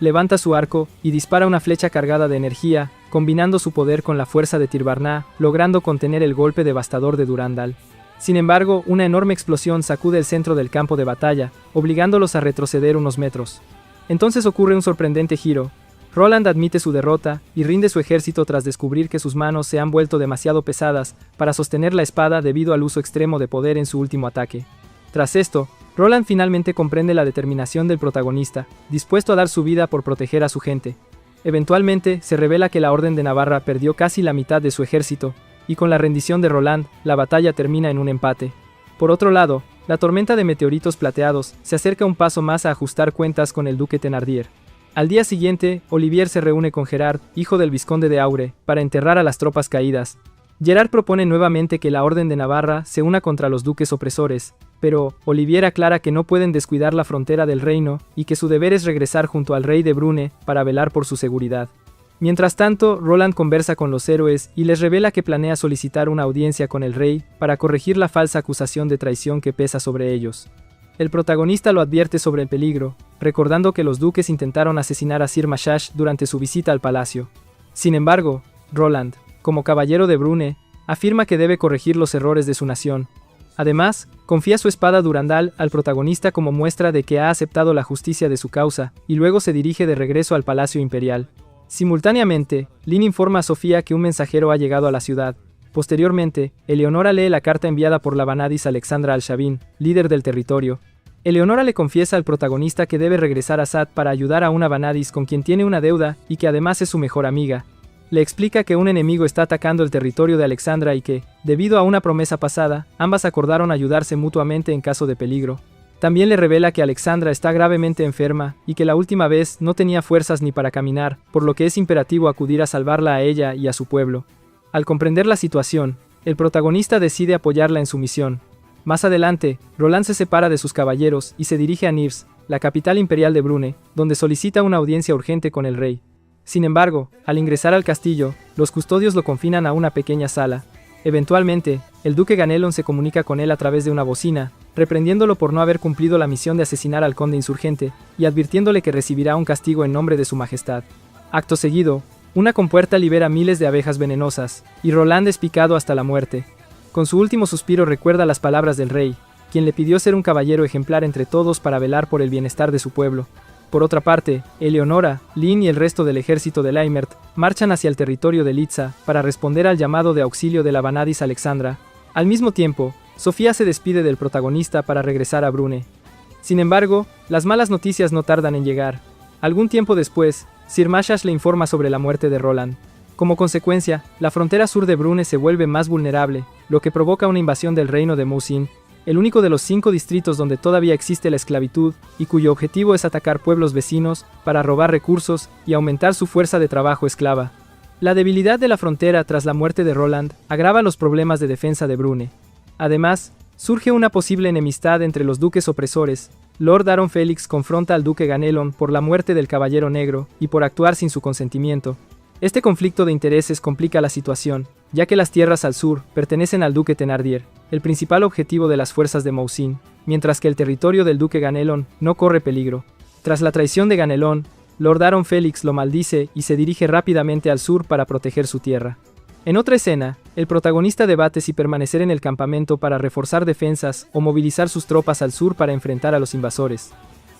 Levanta su arco y dispara una flecha cargada de energía, combinando su poder con la fuerza de Tir Barna, logrando contener el golpe devastador de Durandal. Sin embargo, una enorme explosión sacude el centro del campo de batalla, obligándolos a retroceder unos metros. Entonces ocurre un sorprendente giro. Roland admite su derrota y rinde su ejército tras descubrir que sus manos se han vuelto demasiado pesadas para sostener la espada debido al uso extremo de poder en su último ataque. Tras esto, Roland finalmente comprende la determinación del protagonista, dispuesto a dar su vida por proteger a su gente. Eventualmente, se revela que la Orden de Navarra perdió casi la mitad de su ejército, y con la rendición de Roland, la batalla termina en un empate. Por otro lado, la tormenta de meteoritos plateados se acerca un paso más a ajustar cuentas con el duque Thenardier. Al día siguiente, Olivier se reúne con Gerard, hijo del vizconde de Aure, para enterrar a las tropas caídas. Gerard propone nuevamente que la Orden de Navarra se una contra los duques opresores, pero Olivier aclara que no pueden descuidar la frontera del reino y que su deber es regresar junto al rey de Brune para velar por su seguridad. Mientras tanto, Roland conversa con los héroes y les revela que planea solicitar una audiencia con el rey para corregir la falsa acusación de traición que pesa sobre ellos. El protagonista lo advierte sobre el peligro, recordando que los duques intentaron asesinar a Sir Mashash durante su visita al palacio. Sin embargo, Roland, como caballero de Brune, afirma que debe corregir los errores de su nación. Además, confía su espada Durandal al protagonista como muestra de que ha aceptado la justicia de su causa, y luego se dirige de regreso al Palacio Imperial. Simultáneamente, Lin informa a Sofía que un mensajero ha llegado a la ciudad. Posteriormente, Eleonora lee la carta enviada por la Vanadis Alexandra al-Shavin, líder del territorio. Eleonora le confiesa al protagonista que debe regresar a Sad para ayudar a una Vanadis con quien tiene una deuda y que además es su mejor amiga. Le explica que un enemigo está atacando el territorio de Alexandra y que, debido a una promesa pasada, ambas acordaron ayudarse mutuamente en caso de peligro. También le revela que Alexandra está gravemente enferma y que la última vez no tenía fuerzas ni para caminar, por lo que es imperativo acudir a salvarla a ella y a su pueblo. Al comprender la situación, el protagonista decide apoyarla en su misión. Más adelante, Roland se separa de sus caballeros y se dirige a Nives, la capital imperial de Brune, donde solicita una audiencia urgente con el rey. Sin embargo, al ingresar al castillo, los custodios lo confinan a una pequeña sala. Eventualmente, el duque Ganelon se comunica con él a través de una bocina, reprendiéndolo por no haber cumplido la misión de asesinar al conde insurgente y advirtiéndole que recibirá un castigo en nombre de su majestad. Acto seguido, una compuerta libera miles de abejas venenosas, y Roland es picado hasta la muerte. Con su último suspiro recuerda las palabras del rey, quien le pidió ser un caballero ejemplar entre todos para velar por el bienestar de su pueblo. Por otra parte, Eleonora, Lin y el resto del ejército de Laimert marchan hacia el territorio de Litza para responder al llamado de auxilio de la Vanadis Alexandra. Al mismo tiempo, Sofía se despide del protagonista para regresar a Brune. Sin embargo, las malas noticias no tardan en llegar. Algún tiempo después, Sir Mashash le informa sobre la muerte de Roland. Como consecuencia, la frontera sur de Brune se vuelve más vulnerable, lo que provoca una invasión del reino de Musin, el único de los 5 distritos donde todavía existe la esclavitud y cuyo objetivo es atacar pueblos vecinos para robar recursos y aumentar su fuerza de trabajo esclava. La debilidad de la frontera tras la muerte de Roland agrava los problemas de defensa de Brune. Además, surge una posible enemistad entre los duques opresores. Lord Aaron Félix confronta al duque Ganelon por la muerte del Caballero Negro y por actuar sin su consentimiento. Este conflicto de intereses complica la situación, ya que las tierras al sur pertenecen al duque Thenardier, el principal objetivo de las fuerzas de Mouzin, mientras que el territorio del duque Ganelon no corre peligro. Tras la traición de Ganelon, Lord Aaron Félix lo maldice y se dirige rápidamente al sur para proteger su tierra. En otra escena, el protagonista debate si permanecer en el campamento para reforzar defensas o movilizar sus tropas al sur para enfrentar a los invasores.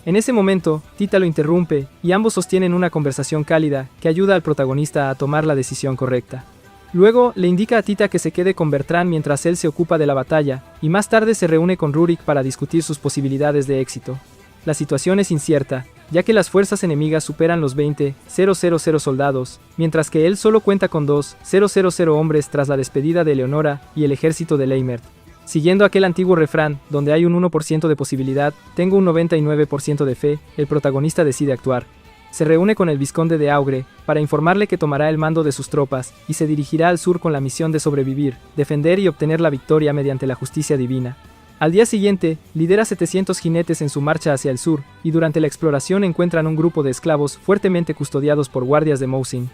En ese momento, Tita lo interrumpe y ambos sostienen una conversación cálida que ayuda al protagonista a tomar la decisión correcta. Luego, le indica a Tita que se quede con Bertrand mientras él se ocupa de la batalla, y más tarde se reúne con Rurik para discutir sus posibilidades de éxito. La situación es incierta, ya que las fuerzas enemigas superan los 20,000 soldados, mientras que él solo cuenta con 2,000 hombres tras la despedida de Eleonora y el ejército de Leimert. Siguiendo aquel antiguo refrán, donde hay un 1% de posibilidad, tengo un 99% de fe, el protagonista decide actuar. Se reúne con el vizconde de Augre para informarle que tomará el mando de sus tropas y se dirigirá al sur con la misión de sobrevivir, defender y obtener la victoria mediante la justicia divina. Al día siguiente, lidera 700 jinetes en su marcha hacia el sur, y durante la exploración encuentran un grupo de esclavos fuertemente custodiados por guardias de Mouzin.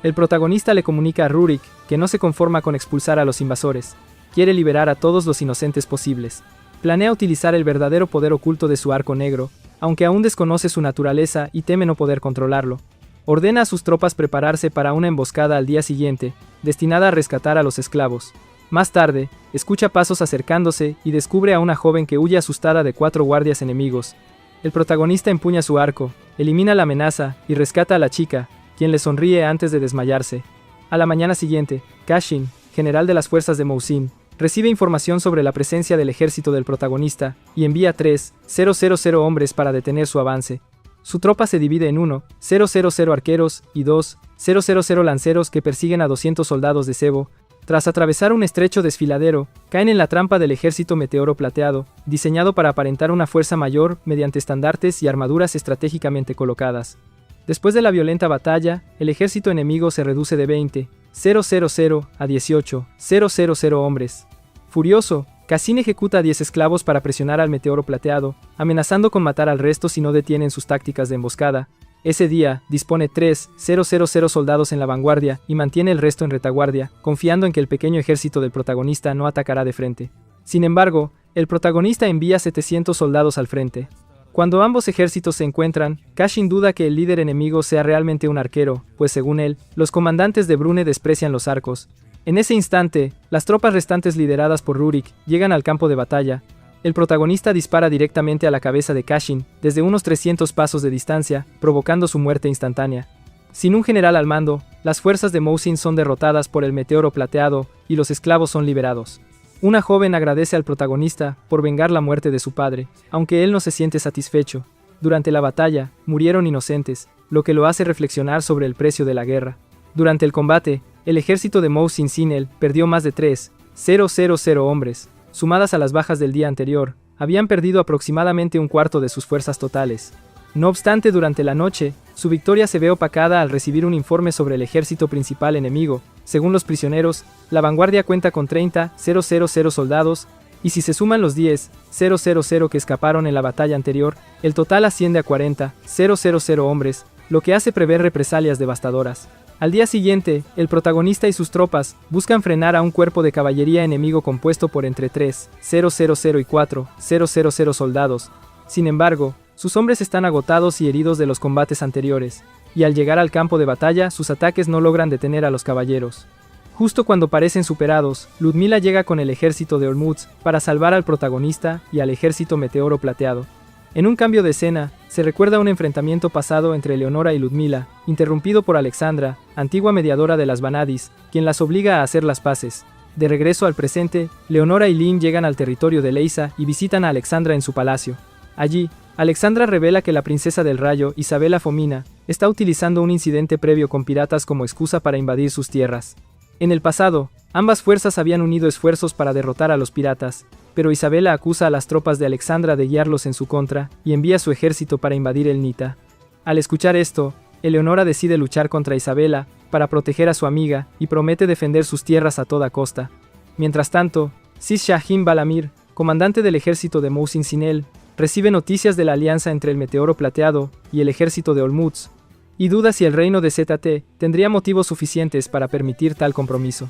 El protagonista le comunica a Rurik que no se conforma con expulsar a los invasores. Quiere liberar a todos los inocentes posibles. Planea utilizar el verdadero poder oculto de su arco negro, aunque aún desconoce su naturaleza y teme no poder controlarlo. Ordena a sus tropas prepararse para una emboscada al día siguiente, destinada a rescatar a los esclavos. Más tarde, escucha pasos acercándose y descubre a una joven que huye asustada de 4 guardias enemigos. El protagonista empuña su arco, elimina la amenaza y rescata a la chica, quien le sonríe antes de desmayarse. A la mañana siguiente, Cashin, general de las fuerzas de Mouzin, recibe información sobre la presencia del ejército del protagonista y envía 3,000 hombres para detener su avance. Su tropa se divide en 1,000 arqueros y 2,000 lanceros que persiguen a 200 soldados de cebo. Tras atravesar un estrecho desfiladero, caen en la trampa del ejército meteoro plateado, diseñado para aparentar una fuerza mayor mediante estandartes y armaduras estratégicamente colocadas. Después de la violenta batalla, el ejército enemigo se reduce de 20,000 a 18,000 hombres. Furioso, Cassin ejecuta a 10 esclavos para presionar al meteoro plateado, amenazando con matar al resto si no detienen sus tácticas de emboscada. Ese día, dispone 3,000 soldados en la vanguardia y mantiene el resto en retaguardia, confiando en que el pequeño ejército del protagonista no atacará de frente. Sin embargo, el protagonista envía 700 soldados al frente. Cuando ambos ejércitos se encuentran, Cashin duda que el líder enemigo sea realmente un arquero, pues según él, los comandantes de Brune desprecian los arcos. En ese instante, las tropas restantes lideradas por Rurik llegan al campo de batalla. El protagonista dispara directamente a la cabeza de Cashin, desde unos 300 pasos de distancia, provocando su muerte instantánea. Sin un general al mando, las fuerzas de Mouzin son derrotadas por el meteoro plateado y los esclavos son liberados. Una joven agradece al protagonista por vengar la muerte de su padre, aunque él no se siente satisfecho. Durante la batalla, murieron inocentes, lo que lo hace reflexionar sobre el precio de la guerra. Durante el combate, el ejército de Mouzin Sinel perdió más de 3,000 hombres. Sumadas a las bajas del día anterior, habían perdido aproximadamente un cuarto de sus fuerzas totales. No obstante, durante la noche, su victoria se ve opacada al recibir un informe sobre el ejército principal enemigo. Según los prisioneros, la vanguardia cuenta con 30,000 soldados, y si se suman los 10,000 que escaparon en la batalla anterior, el total asciende a 40,000 hombres, lo que hace prever represalias devastadoras. Al día siguiente, el protagonista y sus tropas buscan frenar a un cuerpo de caballería enemigo compuesto por entre 3,000 y 4,000 soldados. Sin embargo, sus hombres están agotados y heridos de los combates anteriores, y al llegar al campo de batalla, sus ataques no logran detener a los caballeros. Justo cuando parecen superados, Ludmila llega con el ejército de Ormuzd para salvar al protagonista y al ejército meteoro plateado. En un cambio de escena, se recuerda un enfrentamiento pasado entre Eleonora y Ludmila, interrumpido por Alexandra, antigua mediadora de las Vanadis, quien las obliga a hacer las paces. De regreso al presente, Leonora y Lynn llegan al territorio de Leisa y visitan a Alexandra en su palacio. Allí, Alexandra revela que la princesa del Rayo, Isabela Fomina, está utilizando un incidente previo con piratas como excusa para invadir sus tierras. En el pasado, ambas fuerzas habían unido esfuerzos para derrotar a los piratas, pero Isabela acusa a las tropas de Alexandra de guiarlos en su contra y envía su ejército para invadir el Nita. Al escuchar esto, Eleonora decide luchar contra Isabela, para proteger a su amiga y promete defender sus tierras a toda costa. Mientras tanto, Sis Shahin Balamir, comandante del ejército de Mousin Sinel, recibe noticias de la alianza entre el Meteoro Plateado y el ejército de Olmutz, y duda si el reino de ZT tendría motivos suficientes para permitir tal compromiso.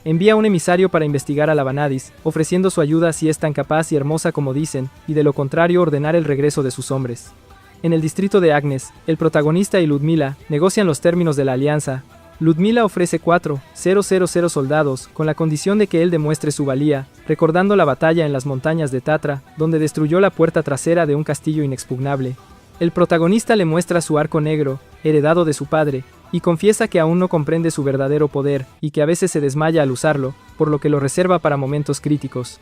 Envía un emisario para investigar a la Vanadis, ofreciendo su ayuda si es tan capaz y hermosa como dicen, y de lo contrario ordenar el regreso de sus hombres. En el distrito de Agnes, el protagonista y Ludmila negocian los términos de la alianza. Ludmila ofrece 4,000 soldados, con la condición de que él demuestre su valía, recordando la batalla en las montañas de Tatra, donde destruyó la puerta trasera de un castillo inexpugnable. El protagonista le muestra su arco negro, heredado de su padre, y confiesa que aún no comprende su verdadero poder, y que a veces se desmaya al usarlo, por lo que lo reserva para momentos críticos.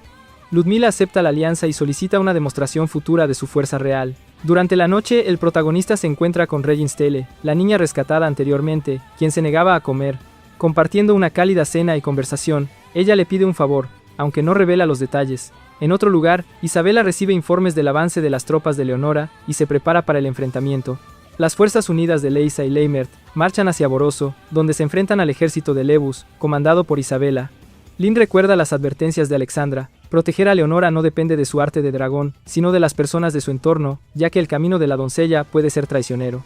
Ludmila acepta la alianza y solicita una demostración futura de su fuerza real. Durante la noche, el protagonista se encuentra con Regin Stele, la niña rescatada anteriormente, quien se negaba a comer. Compartiendo una cálida cena y conversación, ella le pide un favor, aunque no revela los detalles. En otro lugar, Isabela recibe informes del avance de las tropas de Leonora y se prepara para el enfrentamiento. Las fuerzas unidas de Leisa y Leimert marchan hacia Boroso, donde se enfrentan al ejército de Lebus, comandado por Isabela. Lynn recuerda las advertencias de Alexandra. Proteger a Leonora no depende de su arte de dragón, sino de las personas de su entorno, ya que el camino de la doncella puede ser traicionero.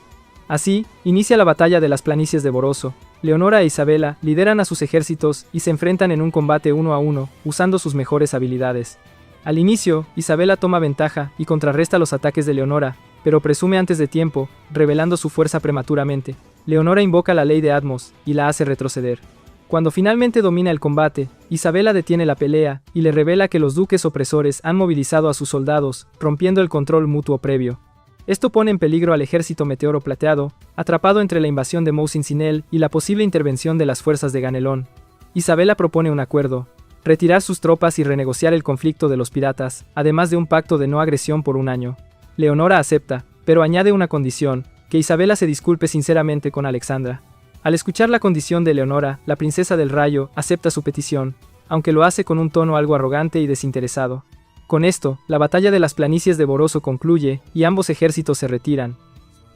Así, inicia la batalla de las planicies de Boroso. Leonora e Isabela lideran a sus ejércitos y se enfrentan en un combate 1 a 1, usando sus mejores habilidades. Al inicio, Isabela toma ventaja y contrarresta los ataques de Leonora, pero presume antes de tiempo, revelando su fuerza prematuramente. Leonora invoca la ley de Atmos y la hace retroceder. Cuando finalmente domina el combate, Isabela detiene la pelea y le revela que los duques opresores han movilizado a sus soldados, rompiendo el control mutuo previo. Esto pone en peligro al ejército Meteoro Plateado, atrapado entre la invasión de Mousin Sinel y la posible intervención de las fuerzas de Ganelón. Isabela propone un acuerdo: retirar sus tropas y renegociar el conflicto de los piratas, además de un pacto de no agresión por un año. Leonora acepta, pero añade una condición: que Isabela se disculpe sinceramente con Alexandra. Al escuchar la condición de Leonora, la princesa del rayo acepta su petición, aunque lo hace con un tono algo arrogante y desinteresado. Con esto, la batalla de las planicies de Boroso concluye y ambos ejércitos se retiran.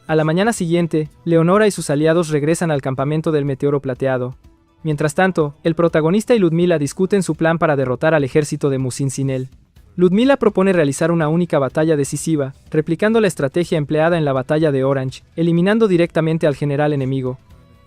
A la mañana siguiente, Leonora y sus aliados regresan al campamento del Meteoro Plateado. Mientras tanto, el protagonista y Ludmila discuten su plan para derrotar al ejército de Mousin Sinel. Ludmila propone realizar una única batalla decisiva, replicando la estrategia empleada en la batalla de Orange, eliminando directamente al general enemigo.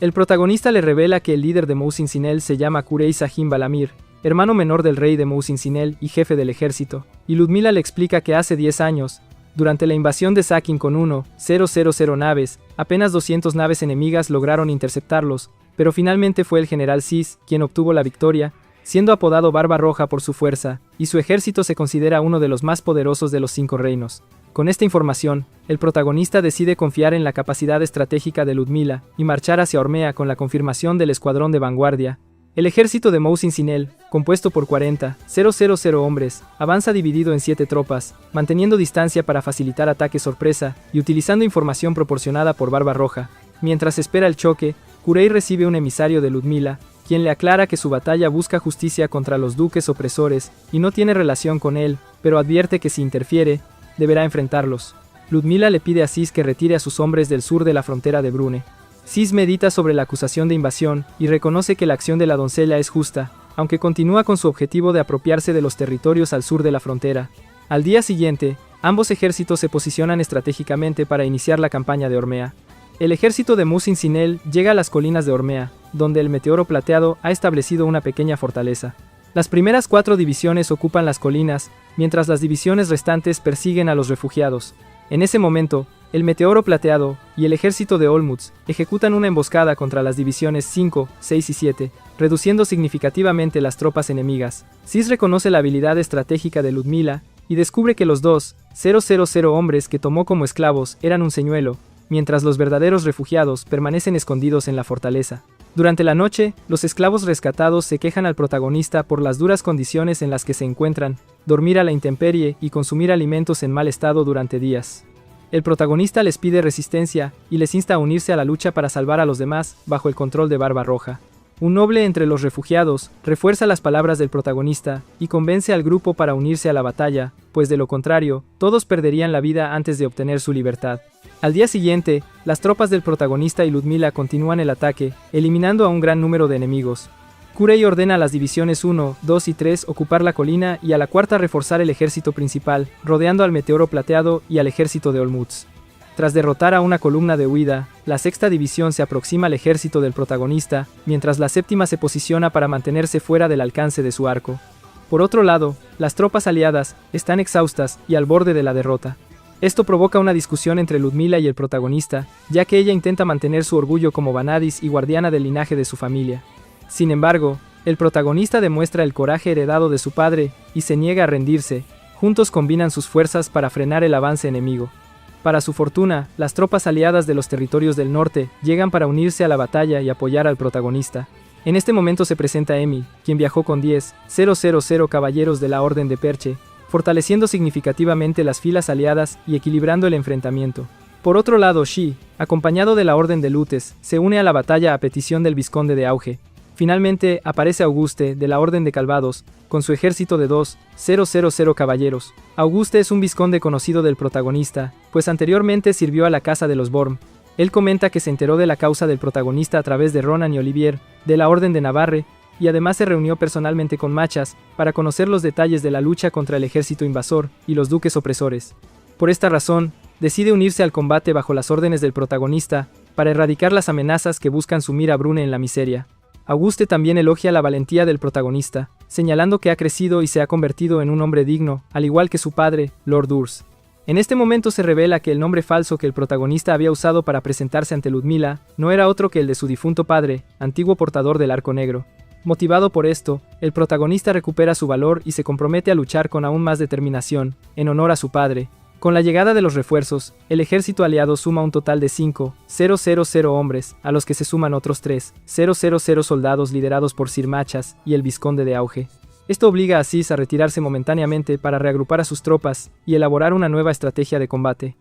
El protagonista le revela que el líder de Mousin Sinel se llama Kurei Sahin Balamir, hermano menor del rey de Mousin Sinel y jefe del ejército, y Ludmila le explica que hace 10 años, durante la invasión de Sakin con 1,000 naves, apenas 200 naves enemigas lograron interceptarlos, pero finalmente fue el general Sis quien obtuvo la victoria, siendo apodado Barba Roja por su fuerza, y su ejército se considera uno de los más poderosos de los 5 reinos. Con esta información, el protagonista decide confiar en la capacidad estratégica de Ludmila y marchar hacia Ormea con la confirmación del escuadrón de vanguardia. El ejército de Mousin Sinel, compuesto por 40,000 hombres, avanza dividido en 7 tropas, manteniendo distancia para facilitar ataques sorpresa y utilizando información proporcionada por Barba Roja. Mientras espera el choque, Kurei recibe un emisario de Ludmila, quien le aclara que su batalla busca justicia contra los duques opresores y no tiene relación con él, pero advierte que si interfiere, deberá enfrentarlos. Ludmila le pide a Sis que retire a sus hombres del sur de la frontera de Brune. Sis medita sobre la acusación de invasión y reconoce que la acción de la doncella es justa, aunque continúa con su objetivo de apropiarse de los territorios al sur de la frontera. Al día siguiente, ambos ejércitos se posicionan estratégicamente para iniciar la campaña de Ormea. El ejército de Mousin Sinel llega a las colinas de Ormea, donde el Meteoro Plateado ha establecido una pequeña fortaleza. Las primeras 4 divisiones ocupan las colinas, mientras las divisiones restantes persiguen a los refugiados. En ese momento, el Meteoro Plateado y el ejército de Olmutz ejecutan una emboscada contra las divisiones 5, 6 y 7, reduciendo significativamente las tropas enemigas. Sis reconoce la habilidad estratégica de Ludmila y descubre que los 2,000 hombres que tomó como esclavos eran un señuelo, mientras los verdaderos refugiados permanecen escondidos en la fortaleza. Durante la noche, los esclavos rescatados se quejan al protagonista por las duras condiciones en las que se encuentran, dormir a la intemperie y consumir alimentos en mal estado durante días. El protagonista les pide resistencia y les insta a unirse a la lucha para salvar a los demás, bajo el control de Barba Roja. Un noble entre los refugiados refuerza las palabras del protagonista y convence al grupo para unirse a la batalla, pues de lo contrario, todos perderían la vida antes de obtener su libertad. Al día siguiente, las tropas del protagonista y Ludmila continúan el ataque, eliminando a un gran número de enemigos. Kurei ordena a las divisiones 1, 2 y 3 ocupar la colina y a la cuarta reforzar el ejército principal, rodeando al Meteoro Plateado y al ejército de Olmutz. Tras derrotar a una columna de huida, la sexta división se aproxima al ejército del protagonista, mientras la séptima se posiciona para mantenerse fuera del alcance de su arco. Por otro lado, las tropas aliadas están exhaustas y al borde de la derrota. Esto provoca una discusión entre Ludmila y el protagonista, ya que ella intenta mantener su orgullo como Vanadis y guardiana del linaje de su familia. Sin embargo, el protagonista demuestra el coraje heredado de su padre y se niega a rendirse. Juntos combinan sus fuerzas para frenar el avance enemigo. Para su fortuna, las tropas aliadas de los territorios del norte llegan para unirse a la batalla y apoyar al protagonista. En este momento se presenta Emi, quien viajó con 10,000 caballeros de la Orden de Perche, fortaleciendo significativamente las filas aliadas y equilibrando el enfrentamiento. Por otro lado, Shi, acompañado de la Orden de Lutes, se une a la batalla a petición del Vizconde de Auge. Finalmente, aparece Auguste, de la Orden de Calvados, con su ejército de 2,000 caballeros. Auguste es un vizconde conocido del protagonista, pues anteriormente sirvió a la casa de los Borm. Él comenta que se enteró de la causa del protagonista a través de Ronan y Olivier, de la Orden de Navarre, y además se reunió personalmente con Machas, para conocer los detalles de la lucha contra el ejército invasor y los duques opresores. Por esta razón, decide unirse al combate bajo las órdenes del protagonista, para erradicar las amenazas que buscan sumir a Brune en la miseria. Auguste también elogia la valentía del protagonista, señalando que ha crecido y se ha convertido en un hombre digno, al igual que su padre, Lord Urs. En este momento se revela que el nombre falso que el protagonista había usado para presentarse ante Ludmila no era otro que el de su difunto padre, antiguo portador del arco negro. Motivado por esto, el protagonista recupera su valor y se compromete a luchar con aún más determinación, en honor a su padre. Con la llegada de los refuerzos, el ejército aliado suma un total de 5,000 hombres, a los que se suman otros 3,000 soldados liderados por Sir Machas y el Vizconde de Auge. Esto obliga a Cis a retirarse momentáneamente para reagrupar a sus tropas y elaborar una nueva estrategia de combate.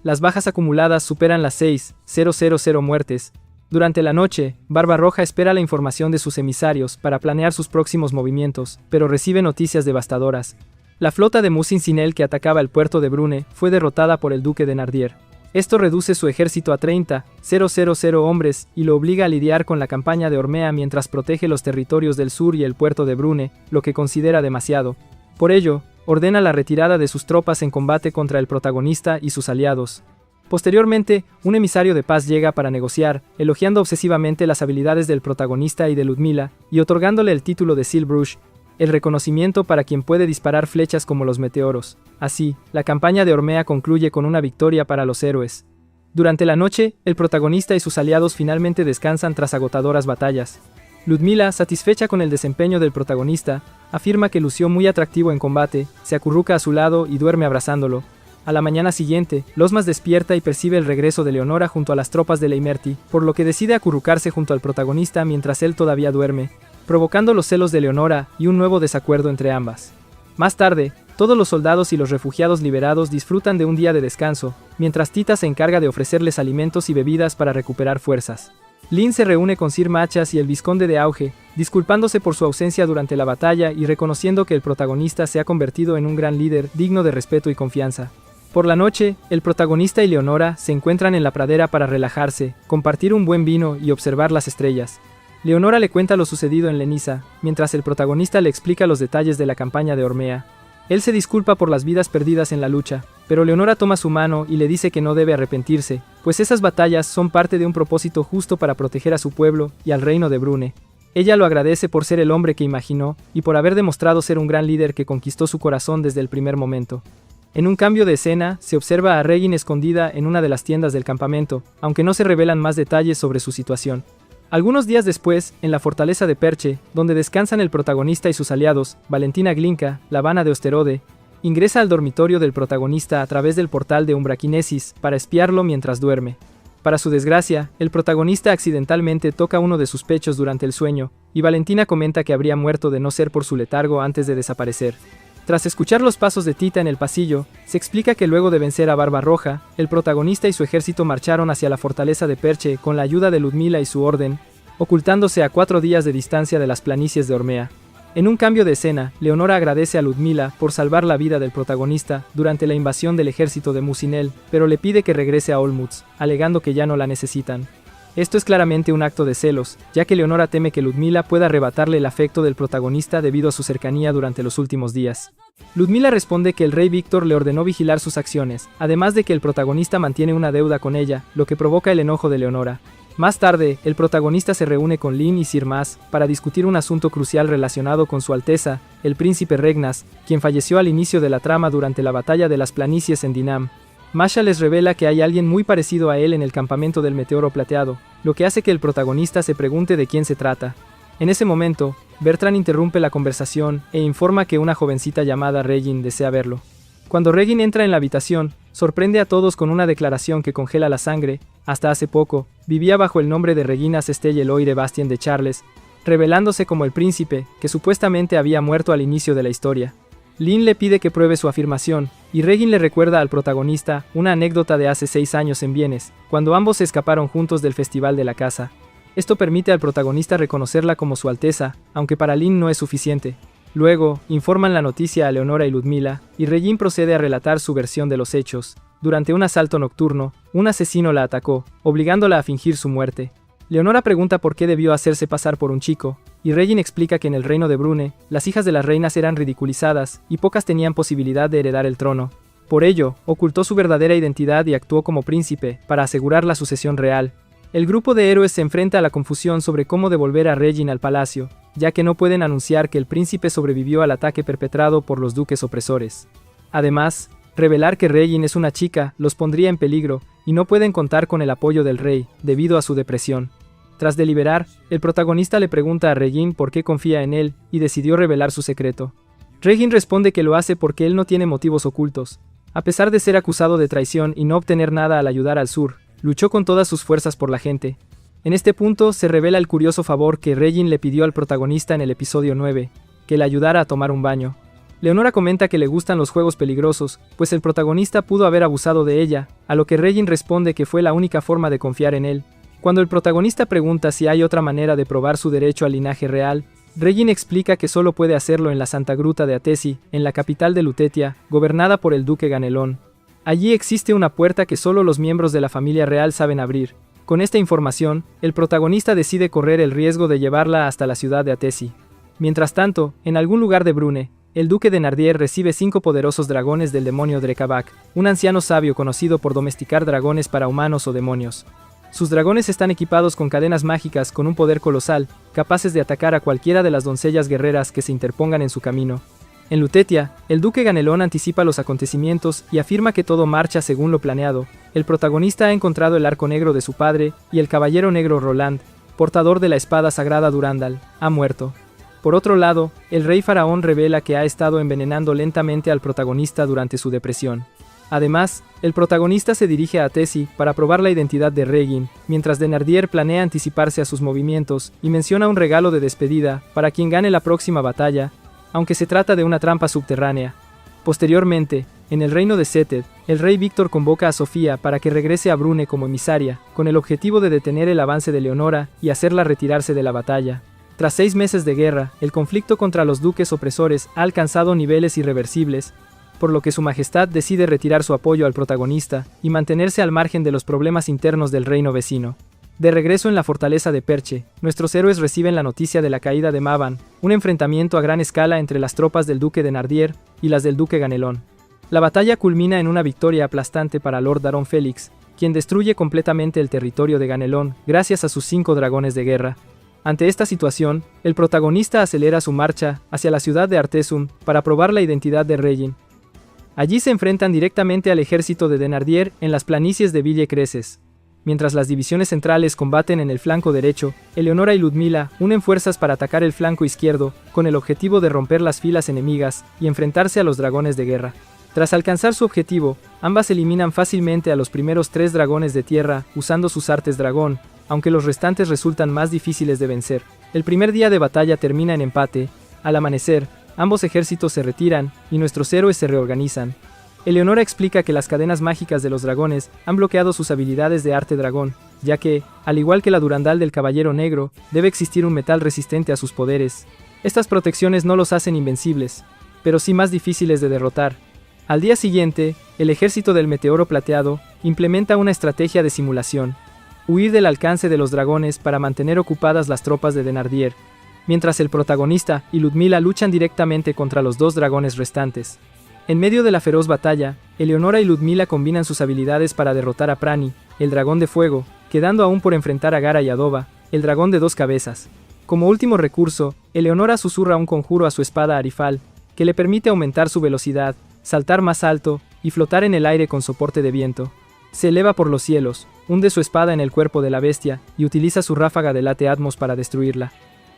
Las bajas acumuladas superan las 6,000 muertes. Durante la noche, Barbarroja espera la información de sus emisarios para planear sus próximos movimientos, pero recibe noticias devastadoras. La flota de Musin Sinel que atacaba el puerto de Brune fue derrotada por el duque de Nardier. Esto reduce su ejército a 30,000 hombres y lo obliga a lidiar con la campaña de Ormea mientras protege los territorios del sur y el puerto de Brune, lo que considera demasiado. Por ello, ordena la retirada de sus tropas en combate contra el protagonista y sus aliados. Posteriormente, un emisario de paz llega para negociar, elogiando obsesivamente las habilidades del protagonista y de Ludmila, y otorgándole el título de Silbrush, el reconocimiento para quien puede disparar flechas como los meteoros. Así, la campaña de Ormea concluye con una victoria para los héroes. Durante la noche, el protagonista y sus aliados finalmente descansan tras agotadoras batallas. Ludmila, satisfecha con el desempeño del protagonista, afirma que lució muy atractivo en combate, se acurruca a su lado y duerme abrazándolo. A la mañana siguiente, Losmas despierta y percibe el regreso de Leonora junto a las tropas de Leimerti, por lo que decide acurrucarse junto al protagonista mientras él todavía duerme, provocando los celos de Leonora y un nuevo desacuerdo entre ambas. Más tarde, todos los soldados y los refugiados liberados disfrutan de un día de descanso, mientras Tita se encarga de ofrecerles alimentos y bebidas para recuperar fuerzas. Lynn se reúne con Sir Machas y el Vizconde de Auge, disculpándose por su ausencia durante la batalla y reconociendo que el protagonista se ha convertido en un gran líder digno de respeto y confianza. Por la noche, el protagonista y Leonora se encuentran en la pradera para relajarse, compartir un buen vino y observar las estrellas. Leonora le cuenta lo sucedido en Lenisa, mientras el protagonista le explica los detalles de la campaña de Ormea. Él se disculpa por las vidas perdidas en la lucha, pero Leonora toma su mano y le dice que no debe arrepentirse, pues esas batallas son parte de un propósito justo para proteger a su pueblo y al reino de Brune. Ella lo agradece por ser el hombre que imaginó y por haber demostrado ser un gran líder que conquistó su corazón desde el primer momento. En un cambio de escena, se observa a Regin escondida en una de las tiendas del campamento, aunque no se revelan más detalles sobre su situación. Algunos días después, en la fortaleza de Perche, donde descansan el protagonista y sus aliados, Valentina Glinka, la Vana de Osterode, ingresa al dormitorio del protagonista a través del portal de Umbrakinesis para espiarlo mientras duerme. Para su desgracia, el protagonista accidentalmente toca uno de sus pechos durante el sueño, y Valentina comenta que habría muerto de no ser por su letargo antes de desaparecer. Tras escuchar los pasos de Tita en el pasillo, se explica que luego de vencer a Barbarroja, el protagonista y su ejército marcharon hacia la fortaleza de Perche con la ayuda de Ludmila y su orden. ocultándose a 4 días de distancia de las planicies de Ormea. En un cambio de escena, Leonora agradece a Ludmila por salvar la vida del protagonista durante la invasión del ejército de Musinel, pero le pide que regrese a Olmutz, alegando que ya no la necesitan. Esto es claramente un acto de celos, ya que Leonora teme que Ludmila pueda arrebatarle el afecto del protagonista debido a su cercanía durante los últimos días. Ludmila responde que el rey Víctor le ordenó vigilar sus acciones, además de que el protagonista mantiene una deuda con ella, lo que provoca el enojo de Leonora. Más tarde, el protagonista se reúne con Lyn y Sir Mas para discutir un asunto crucial relacionado con Su Alteza, el príncipe Regnas, quien falleció al inicio de la trama durante la batalla de las planicies en Dinam. Masha les revela que hay alguien muy parecido a él en el campamento del Meteoro Plateado, lo que hace que el protagonista se pregunte de quién se trata. En ese momento, Bertrand interrumpe la conversación e informa que una jovencita llamada Regin desea verlo. Cuando Regin entra en la habitación, sorprende a todos con una declaración que congela la sangre. Hasta hace poco, vivía bajo el nombre de Regina Cestelle Loire Bastien de Charles, revelándose como el príncipe, que supuestamente había muerto al inicio de la historia. Lyn le pide que pruebe su afirmación, y Regin le recuerda al protagonista una anécdota de hace 6 años en Vienes, cuando ambos se escaparon juntos del Festival de la Caza. Esto permite al protagonista reconocerla como Su Alteza, aunque para Lyn no es suficiente. Luego, informan la noticia a Leonora y Ludmila, y Regin procede a relatar su versión de los hechos. Durante un asalto nocturno, un asesino la atacó, obligándola a fingir su muerte. Leonora pregunta por qué debió hacerse pasar por un chico, y Regin explica que en el reino de Brune, las hijas de las reinas eran ridiculizadas, y pocas tenían posibilidad de heredar el trono. Por ello, ocultó su verdadera identidad y actuó como príncipe, para asegurar la sucesión real. El grupo de héroes se enfrenta a la confusión sobre cómo devolver a Regin al palacio, ya que no pueden anunciar que el príncipe sobrevivió al ataque perpetrado por los duques opresores. Además, revelar que Regin es una chica los pondría en peligro, y no pueden contar con el apoyo del rey, debido a su depresión. Tras deliberar, el protagonista le pregunta a Regin por qué confía en él, y decidió revelar su secreto. Regin responde que lo hace porque él no tiene motivos ocultos. A pesar de ser acusado de traición y no obtener nada al ayudar al sur, luchó con todas sus fuerzas por la gente. En este punto se revela el curioso favor que Regin le pidió al protagonista en el episodio 9, que le ayudara a tomar un baño. Leonora comenta que le gustan los juegos peligrosos, pues el protagonista pudo haber abusado de ella, a lo que Regin responde que fue la única forma de confiar en él. Cuando el protagonista pregunta si hay otra manera de probar su derecho al linaje real, Regin explica que solo puede hacerlo en la Santa Gruta de Atesi, en la capital de Lutetia, gobernada por el duque Ganelón. Allí existe una puerta que solo los miembros de la familia real saben abrir. Con esta información, el protagonista decide correr el riesgo de llevarla hasta la ciudad de Atesi. Mientras tanto, en algún lugar de Brune, el duque de Nardier recibe 5 poderosos dragones del demonio Drekavac, un anciano sabio conocido por domesticar dragones para humanos o demonios. Sus dragones están equipados con cadenas mágicas con un poder colosal, capaces de atacar a cualquiera de las doncellas guerreras que se interpongan en su camino. En Lutetia, el duque Ganelón anticipa los acontecimientos y afirma que todo marcha según lo planeado. El protagonista ha encontrado el arco negro de su padre, y el caballero negro Roland, portador de la espada sagrada Durandal, ha muerto. Por otro lado, el rey faraón revela que ha estado envenenando lentamente al protagonista durante su depresión. Además, el protagonista se dirige a Atesi para probar la identidad de Regin, mientras Thénardier planea anticiparse a sus movimientos y menciona un regalo de despedida para quien gane la próxima batalla, aunque se trata de una trampa subterránea. Posteriormente, en el reino de Seted, el rey Víctor convoca a Sofía para que regrese a Brune como emisaria, con el objetivo de detener el avance de Leonora y hacerla retirarse de la batalla. Tras 6 meses de guerra, el conflicto contra los duques opresores ha alcanzado niveles irreversibles, por lo que su majestad decide retirar su apoyo al protagonista y mantenerse al margen de los problemas internos del reino vecino. De regreso en la fortaleza de Perche, nuestros héroes reciben la noticia de la caída de Mavan, un enfrentamiento a gran escala entre las tropas del duque de Nardier y las del duque Ganelón. La batalla culmina en una victoria aplastante para Lord Daron Félix, quien destruye completamente el territorio de Ganelón gracias a sus 5 dragones de guerra. Ante esta situación, el protagonista acelera su marcha hacia la ciudad de Artesum para probar la identidad de Regin. Allí se enfrentan directamente al ejército de Thénardier en las planicies de Ville Creces. Mientras las divisiones centrales combaten en el flanco derecho, Eleonora y Ludmila unen fuerzas para atacar el flanco izquierdo, con el objetivo de romper las filas enemigas y enfrentarse a los dragones de guerra. Tras alcanzar su objetivo, ambas eliminan fácilmente a los primeros 3 dragones de tierra usando sus artes dragón, aunque los restantes resultan más difíciles de vencer. El primer día de batalla termina en empate. Al amanecer, ambos ejércitos se retiran y nuestros héroes se reorganizan. Eleonora explica que las cadenas mágicas de los dragones han bloqueado sus habilidades de arte dragón, ya que, al igual que la Durandal del Caballero Negro, debe existir un metal resistente a sus poderes. Estas protecciones no los hacen invencibles, pero sí más difíciles de derrotar. Al día siguiente, el ejército del Meteoro Plateado implementa una estrategia de simulación: huir del alcance de los dragones para mantener ocupadas las tropas de Thenardier, mientras el protagonista y Ludmila luchan directamente contra los dos dragones restantes. En medio de la feroz batalla, Eleonora y Ludmila combinan sus habilidades para derrotar a Prani, el dragón de fuego, quedando aún por enfrentar a Gara y Adoba, el dragón de dos cabezas. Como último recurso, Eleonora susurra un conjuro a su espada Arifal, que le permite aumentar su velocidad, saltar más alto y flotar en el aire con soporte de viento. Se eleva por los cielos, hunde su espada en el cuerpo de la bestia y utiliza su ráfaga de late Atmos para destruirla.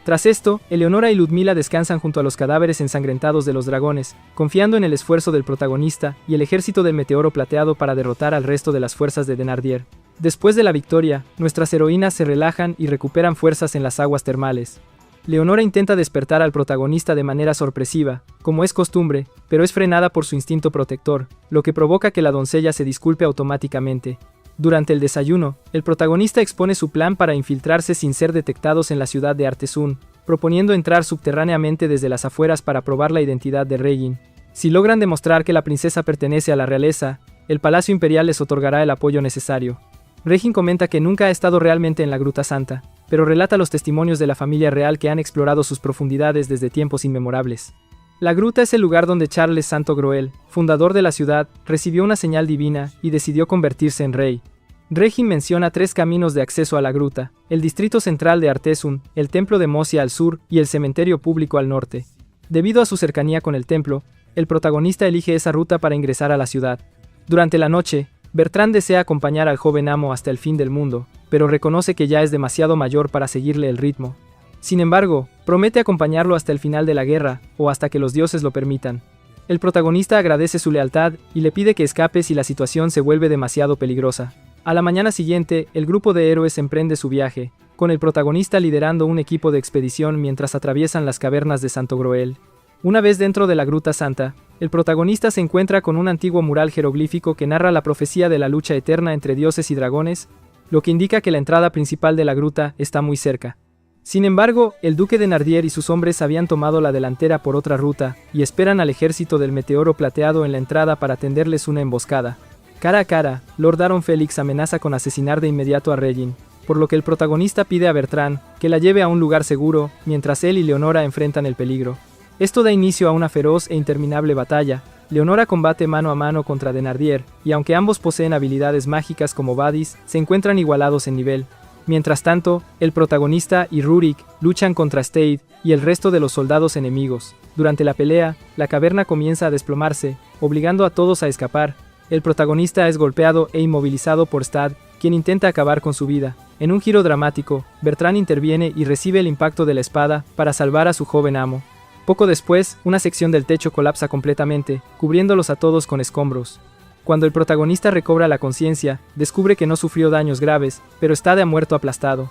Tras esto, Eleonora y Ludmila descansan junto a los cadáveres ensangrentados de los dragones, confiando en el esfuerzo del protagonista y el ejército del Meteoro Plateado para derrotar al resto de las fuerzas de Thenardier. Después de la victoria, nuestras heroínas se relajan y recuperan fuerzas en las aguas termales. Leonora intenta despertar al protagonista de manera sorpresiva, como es costumbre, pero es frenada por su instinto protector, lo que provoca que la doncella se disculpe automáticamente. Durante el desayuno, el protagonista expone su plan para infiltrarse sin ser detectados en la ciudad de Artezun, proponiendo entrar subterráneamente desde las afueras para probar la identidad de Regin. Si logran demostrar que la princesa pertenece a la realeza, el Palacio Imperial les otorgará el apoyo necesario. Regin comenta que nunca ha estado realmente en la Gruta Santa, pero relata los testimonios de la familia real que han explorado sus profundidades desde tiempos inmemorables. La gruta es el lugar donde Charles Santo Groel, fundador de la ciudad, recibió una señal divina y decidió convertirse en rey. Regin menciona 3 caminos de acceso a la gruta: el distrito central de Artezun, el templo de Mosia al sur y el cementerio público al norte. Debido a su cercanía con el templo, el protagonista elige esa ruta para ingresar a la ciudad. Durante la noche, Bertrand desea acompañar al joven amo hasta el fin del mundo, pero reconoce que ya es demasiado mayor para seguirle el ritmo. Sin embargo, promete acompañarlo hasta el final de la guerra, o hasta que los dioses lo permitan. El protagonista agradece su lealtad y le pide que escape si la situación se vuelve demasiado peligrosa. A la mañana siguiente, el grupo de héroes emprende su viaje, con el protagonista liderando un equipo de expedición mientras atraviesan las cavernas de Santo Groel. Una vez dentro de la Gruta Santa, el protagonista se encuentra con un antiguo mural jeroglífico que narra la profecía de la lucha eterna entre dioses y dragones, lo que indica que la entrada principal de la gruta está muy cerca. Sin embargo, el duque de Thenardier y sus hombres habían tomado la delantera por otra ruta, y esperan al ejército del Meteoro Plateado en la entrada para tenderles una emboscada. Cara a cara, Lord Aaron Felix amenaza con asesinar de inmediato a Regin, por lo que el protagonista pide a Bertrand que la lleve a un lugar seguro, mientras él y Leonora enfrentan el peligro. Esto da inicio a una feroz e interminable batalla. Leonora combate mano a mano contra Thenardier, y aunque ambos poseen habilidades mágicas como Vadis, se encuentran igualados en nivel. Mientras tanto, el protagonista y Rurik luchan contra Stade y el resto de los soldados enemigos. Durante la pelea, la caverna comienza a desplomarse, obligando a todos a escapar. El protagonista es golpeado e inmovilizado por Stade, quien intenta acabar con su vida. En un giro dramático, Bertrand interviene y recibe el impacto de la espada para salvar a su joven amo. Poco después, una sección del techo colapsa completamente, cubriéndolos a todos con escombros. Cuando el protagonista recobra la conciencia, descubre que no sufrió daños graves, pero está muerto aplastado.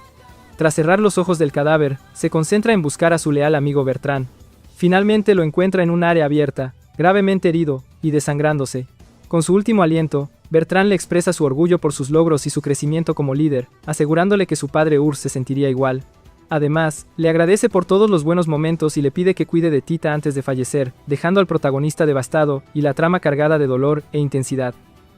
Tras cerrar los ojos del cadáver, se concentra en buscar a su leal amigo Bertrand. Finalmente lo encuentra en un área abierta, gravemente herido y desangrándose. Con su último aliento, Bertrand le expresa su orgullo por sus logros y su crecimiento como líder, asegurándole que su padre Urs se sentiría igual. Además, le agradece por todos los buenos momentos y le pide que cuide de Tita antes de fallecer, dejando al protagonista devastado y la trama cargada de dolor e intensidad.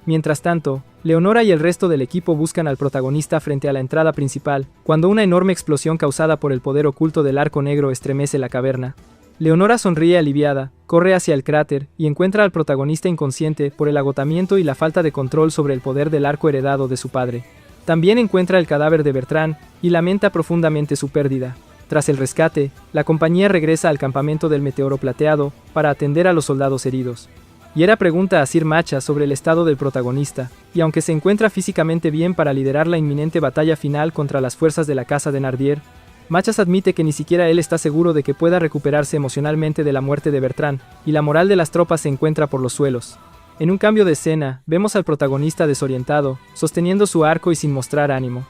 Mientras tanto, Leonora y el resto del equipo buscan al protagonista frente a la entrada principal, cuando una enorme explosión causada por el poder oculto del Arco Negro estremece la caverna. Leonora sonríe aliviada, corre hacia el cráter y encuentra al protagonista inconsciente por el agotamiento y la falta de control sobre el poder del arco heredado de su padre. También encuentra el cadáver de Bertrand y lamenta profundamente su pérdida. Tras el rescate, la compañía regresa al campamento del Meteoro Plateado para atender a los soldados heridos. Yera pregunta a Sir Macha sobre el estado del protagonista, y aunque se encuentra físicamente bien para liderar la inminente batalla final contra las fuerzas de la casa de Thenardier, Machas admite que ni siquiera él está seguro de que pueda recuperarse emocionalmente de la muerte de Bertrand, y la moral de las tropas se encuentra por los suelos. En un cambio de escena, vemos al protagonista desorientado, sosteniendo su arco y sin mostrar ánimo.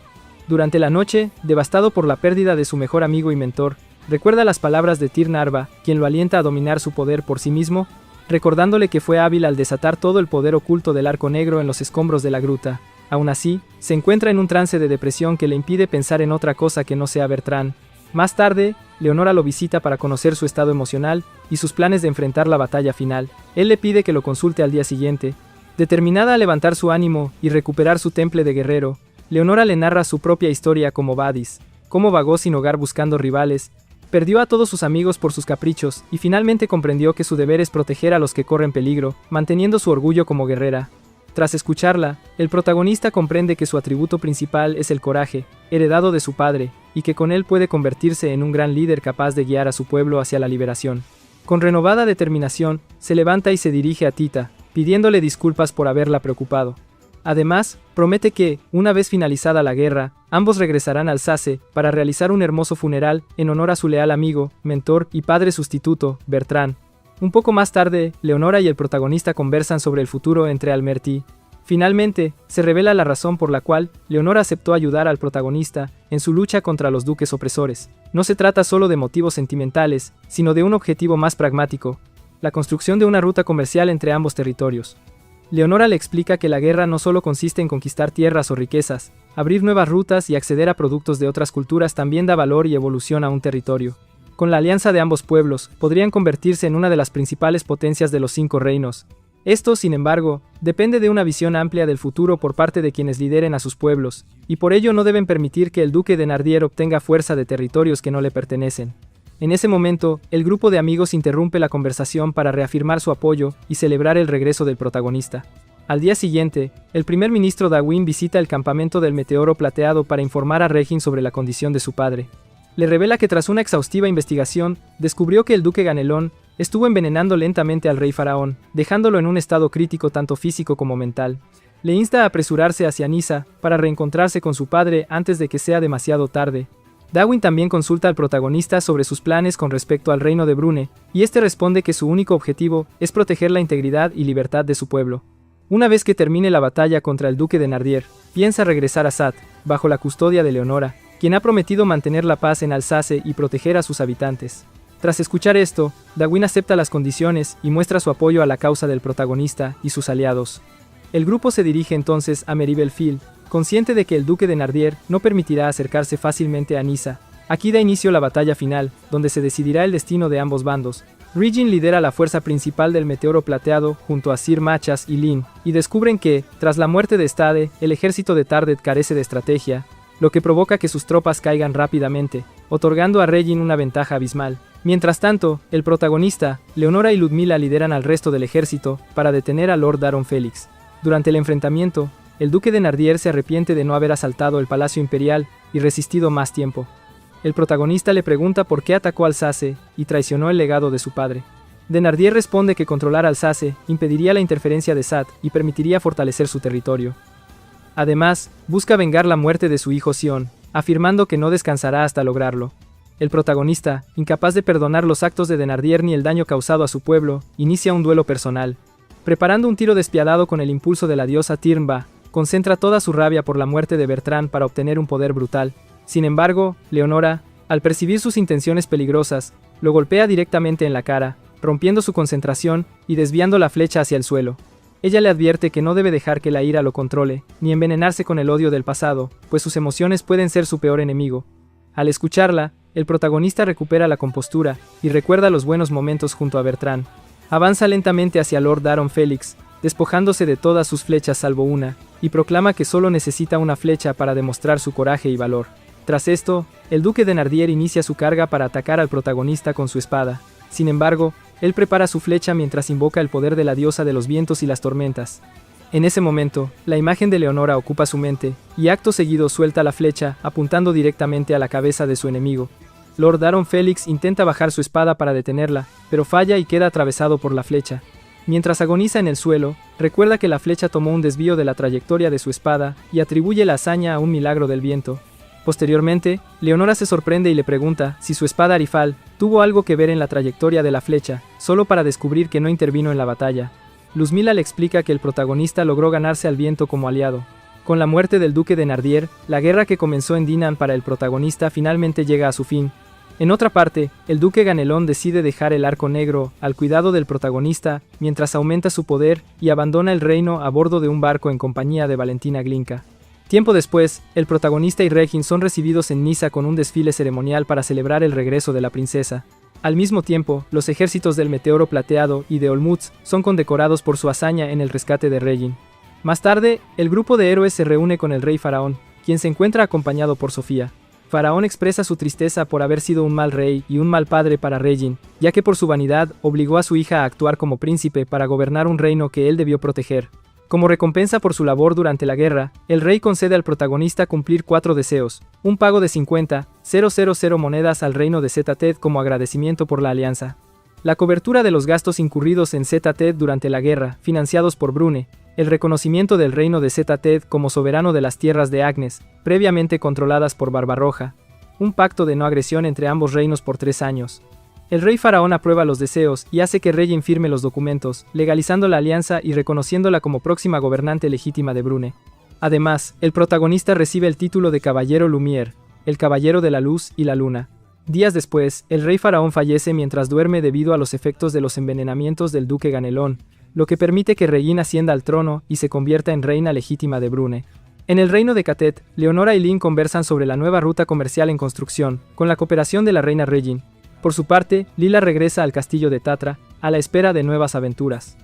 Durante la noche, devastado por la pérdida de su mejor amigo y mentor, recuerda las palabras de Tyr Narva, quien lo alienta a dominar su poder por sí mismo, recordándole que fue hábil al desatar todo el poder oculto del Arco Negro en los escombros de la gruta. Aún así, se encuentra en un trance de depresión que le impide pensar en otra cosa que no sea Bertrand. Más tarde, Leonora lo visita para conocer su estado emocional y sus planes de enfrentar la batalla final. Él le pide que lo consulte al día siguiente. Determinada a levantar su ánimo y recuperar su temple de guerrero, Leonora le narra su propia historia como Vadis, cómo vagó sin hogar buscando rivales, perdió a todos sus amigos por sus caprichos y finalmente comprendió que su deber es proteger a los que corren peligro, manteniendo su orgullo como guerrera. Tras escucharla, el protagonista comprende que su atributo principal es el coraje, heredado de su padre, y que con él puede convertirse en un gran líder capaz de guiar a su pueblo hacia la liberación. Con renovada determinación, se levanta y se dirige a Tita, pidiéndole disculpas por haberla preocupado. Además, promete que, una vez finalizada la guerra, ambos regresarán a Alsace para realizar un hermoso funeral en honor a su leal amigo, mentor y padre sustituto, Bertrand. Un poco más tarde, Leonora y el protagonista conversan sobre el futuro entre Almerty. Finalmente, se revela la razón por la cual Leonora aceptó ayudar al protagonista en su lucha contra los duques opresores. No se trata solo de motivos sentimentales, sino de un objetivo más pragmático: la construcción de una ruta comercial entre ambos territorios. Leonora le explica que la guerra no solo consiste en conquistar tierras o riquezas, abrir nuevas rutas y acceder a productos de otras culturas también da valor y evolución a un territorio. Con la alianza de ambos pueblos, podrían convertirse en una de las principales potencias de los 5 reinos. Esto, sin embargo, depende de una visión amplia del futuro por parte de quienes lideren a sus pueblos, y por ello no deben permitir que el duque de Nardier obtenga fuerza de territorios que no le pertenecen. En ese momento, el grupo de amigos interrumpe la conversación para reafirmar su apoyo y celebrar el regreso del protagonista. Al día siguiente, el primer ministro Dawin visita el campamento del Meteoro Plateado para informar a Regin sobre la condición de su padre. Le revela que tras una exhaustiva investigación, descubrió que el duque Ganelón estuvo envenenando lentamente al rey faraón, dejándolo en un estado crítico tanto físico como mental. Le insta a apresurarse hacia Niza para reencontrarse con su padre antes de que sea demasiado tarde. Dawin también consulta al protagonista sobre sus planes con respecto al reino de Brune, y este responde que su único objetivo es proteger la integridad y libertad de su pueblo. Una vez que termine la batalla contra el duque de Nardier, piensa regresar a Sat, bajo la custodia de Leonora, quien ha prometido mantener la paz en Alsace y proteger a sus habitantes. Tras escuchar esto, Dawin acepta las condiciones y muestra su apoyo a la causa del protagonista y sus aliados. El grupo se dirige entonces a Meribelfield, consciente de que el duque de Nardier no permitirá acercarse fácilmente a Niza. Aquí da inicio la batalla final, donde se decidirá el destino de ambos bandos. Regin lidera la fuerza principal del Meteoro Plateado junto a Sir Machas y Lyn, y descubren que, tras la muerte de Stade, el ejército de Tardet carece de estrategia, lo que provoca que sus tropas caigan rápidamente, otorgando a Regin una ventaja abismal. Mientras tanto, el protagonista, Leonora y Ludmila lideran al resto del ejército para detener a Lord Daron Felix. Durante el enfrentamiento, el duque de Nardier se arrepiente de no haber asaltado el palacio imperial y resistido más tiempo. El protagonista le pregunta por qué atacó Alsace y traicionó el legado de su padre. De Nardier responde que controlar Alsace impediría la interferencia de Sat y permitiría fortalecer su territorio. Además, busca vengar la muerte de su hijo Sion, afirmando que no descansará hasta lograrlo. El protagonista, incapaz de perdonar los actos de Denardier ni el daño causado a su pueblo, inicia un duelo personal. Preparando un tiro despiadado con el impulso de la diosa Tirnba, concentra toda su rabia por la muerte de Bertrand para obtener un poder brutal. Sin embargo, Leonora, al percibir sus intenciones peligrosas, lo golpea directamente en la cara, rompiendo su concentración y desviando la flecha hacia el suelo. Ella le advierte que no debe dejar que la ira lo controle, ni envenenarse con el odio del pasado, pues sus emociones pueden ser su peor enemigo. Al escucharla, el protagonista recupera la compostura y recuerda los buenos momentos junto a Bertrand. Avanza lentamente hacia Lord Daron Felix, despojándose de todas sus flechas salvo una, y proclama que solo necesita una flecha para demostrar su coraje y valor. Tras esto, el duque de Nardier inicia su carga para atacar al protagonista con su espada. Sin embargo, él prepara su flecha mientras invoca el poder de la diosa de los vientos y las tormentas. En ese momento, la imagen de Leonora ocupa su mente, y acto seguido suelta la flecha, apuntando directamente a la cabeza de su enemigo. Lord Daron Felix intenta bajar su espada para detenerla, pero falla y queda atravesado por la flecha. Mientras agoniza en el suelo, recuerda que la flecha tomó un desvío de la trayectoria de su espada y atribuye la hazaña a un milagro del viento. Posteriormente, Leonora se sorprende y le pregunta si su espada Arifal tuvo algo que ver en la trayectoria de la flecha, solo para descubrir que no intervino en la batalla. Luzmila le explica que el protagonista logró ganarse al viento como aliado. Con la muerte del duque de Nardier, la guerra que comenzó en Dinan para el protagonista finalmente llega a su fin. En otra parte, el duque Ganelón decide dejar el Arco Negro al cuidado del protagonista mientras aumenta su poder y abandona el reino a bordo de un barco en compañía de Valentina Glinka. Tiempo después, el protagonista y Reginn son recibidos en Nyssa con un desfile ceremonial para celebrar el regreso de la princesa. Al mismo tiempo, los ejércitos del Meteoro Plateado y de Olmutz son condecorados por su hazaña en el rescate de Reginn. Más tarde, el grupo de héroes se reúne con el rey Faraón, quien se encuentra acompañado por Sofía. Faraón expresa su tristeza por haber sido un mal rey y un mal padre para Reginn, ya que por su vanidad obligó a su hija a actuar como príncipe para gobernar un reino que él debió proteger. Como recompensa por su labor durante la guerra, el rey concede al protagonista cumplir 4 deseos, un pago de 50,000 monedas al reino de Zeta-Ted como agradecimiento por la alianza. La cobertura de los gastos incurridos en Zeta-Ted durante la guerra, financiados por Brune, el reconocimiento del reino de Zeta-Ted como soberano de las tierras de Agnes, previamente controladas por Barbarroja, un pacto de no agresión entre ambos reinos por 3 años. El rey Faraón aprueba los deseos y hace que Reginn firme los documentos, legalizando la alianza y reconociéndola como próxima gobernante legítima de Brune. Además, el protagonista recibe el título de Caballero Lumière, el Caballero de la Luz y la Luna. Días después, el rey Faraón fallece mientras duerme debido a los efectos de los envenenamientos del duque Ganelón, lo que permite que Reginn ascienda al trono y se convierta en reina legítima de Brune. En el reino de Catet, Leonora y Lyn conversan sobre la nueva ruta comercial en construcción, con la cooperación de la reina Reginn. Por su parte, Lila regresa al castillo de Tatra, a la espera de nuevas aventuras.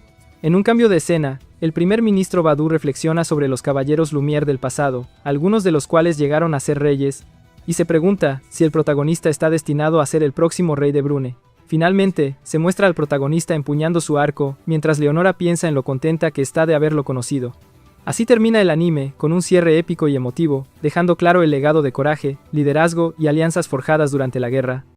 En un cambio de escena, el primer ministro Badu reflexiona sobre los caballeros Lumière del pasado, algunos de los cuales llegaron a ser reyes, y se pregunta si el protagonista está destinado a ser el próximo rey de Brune. Finalmente, se muestra al protagonista empuñando su arco, mientras Leonora piensa en lo contenta que está de haberlo conocido. Así termina el anime, con un cierre épico y emotivo, dejando claro el legado de coraje, liderazgo y alianzas forjadas durante la guerra.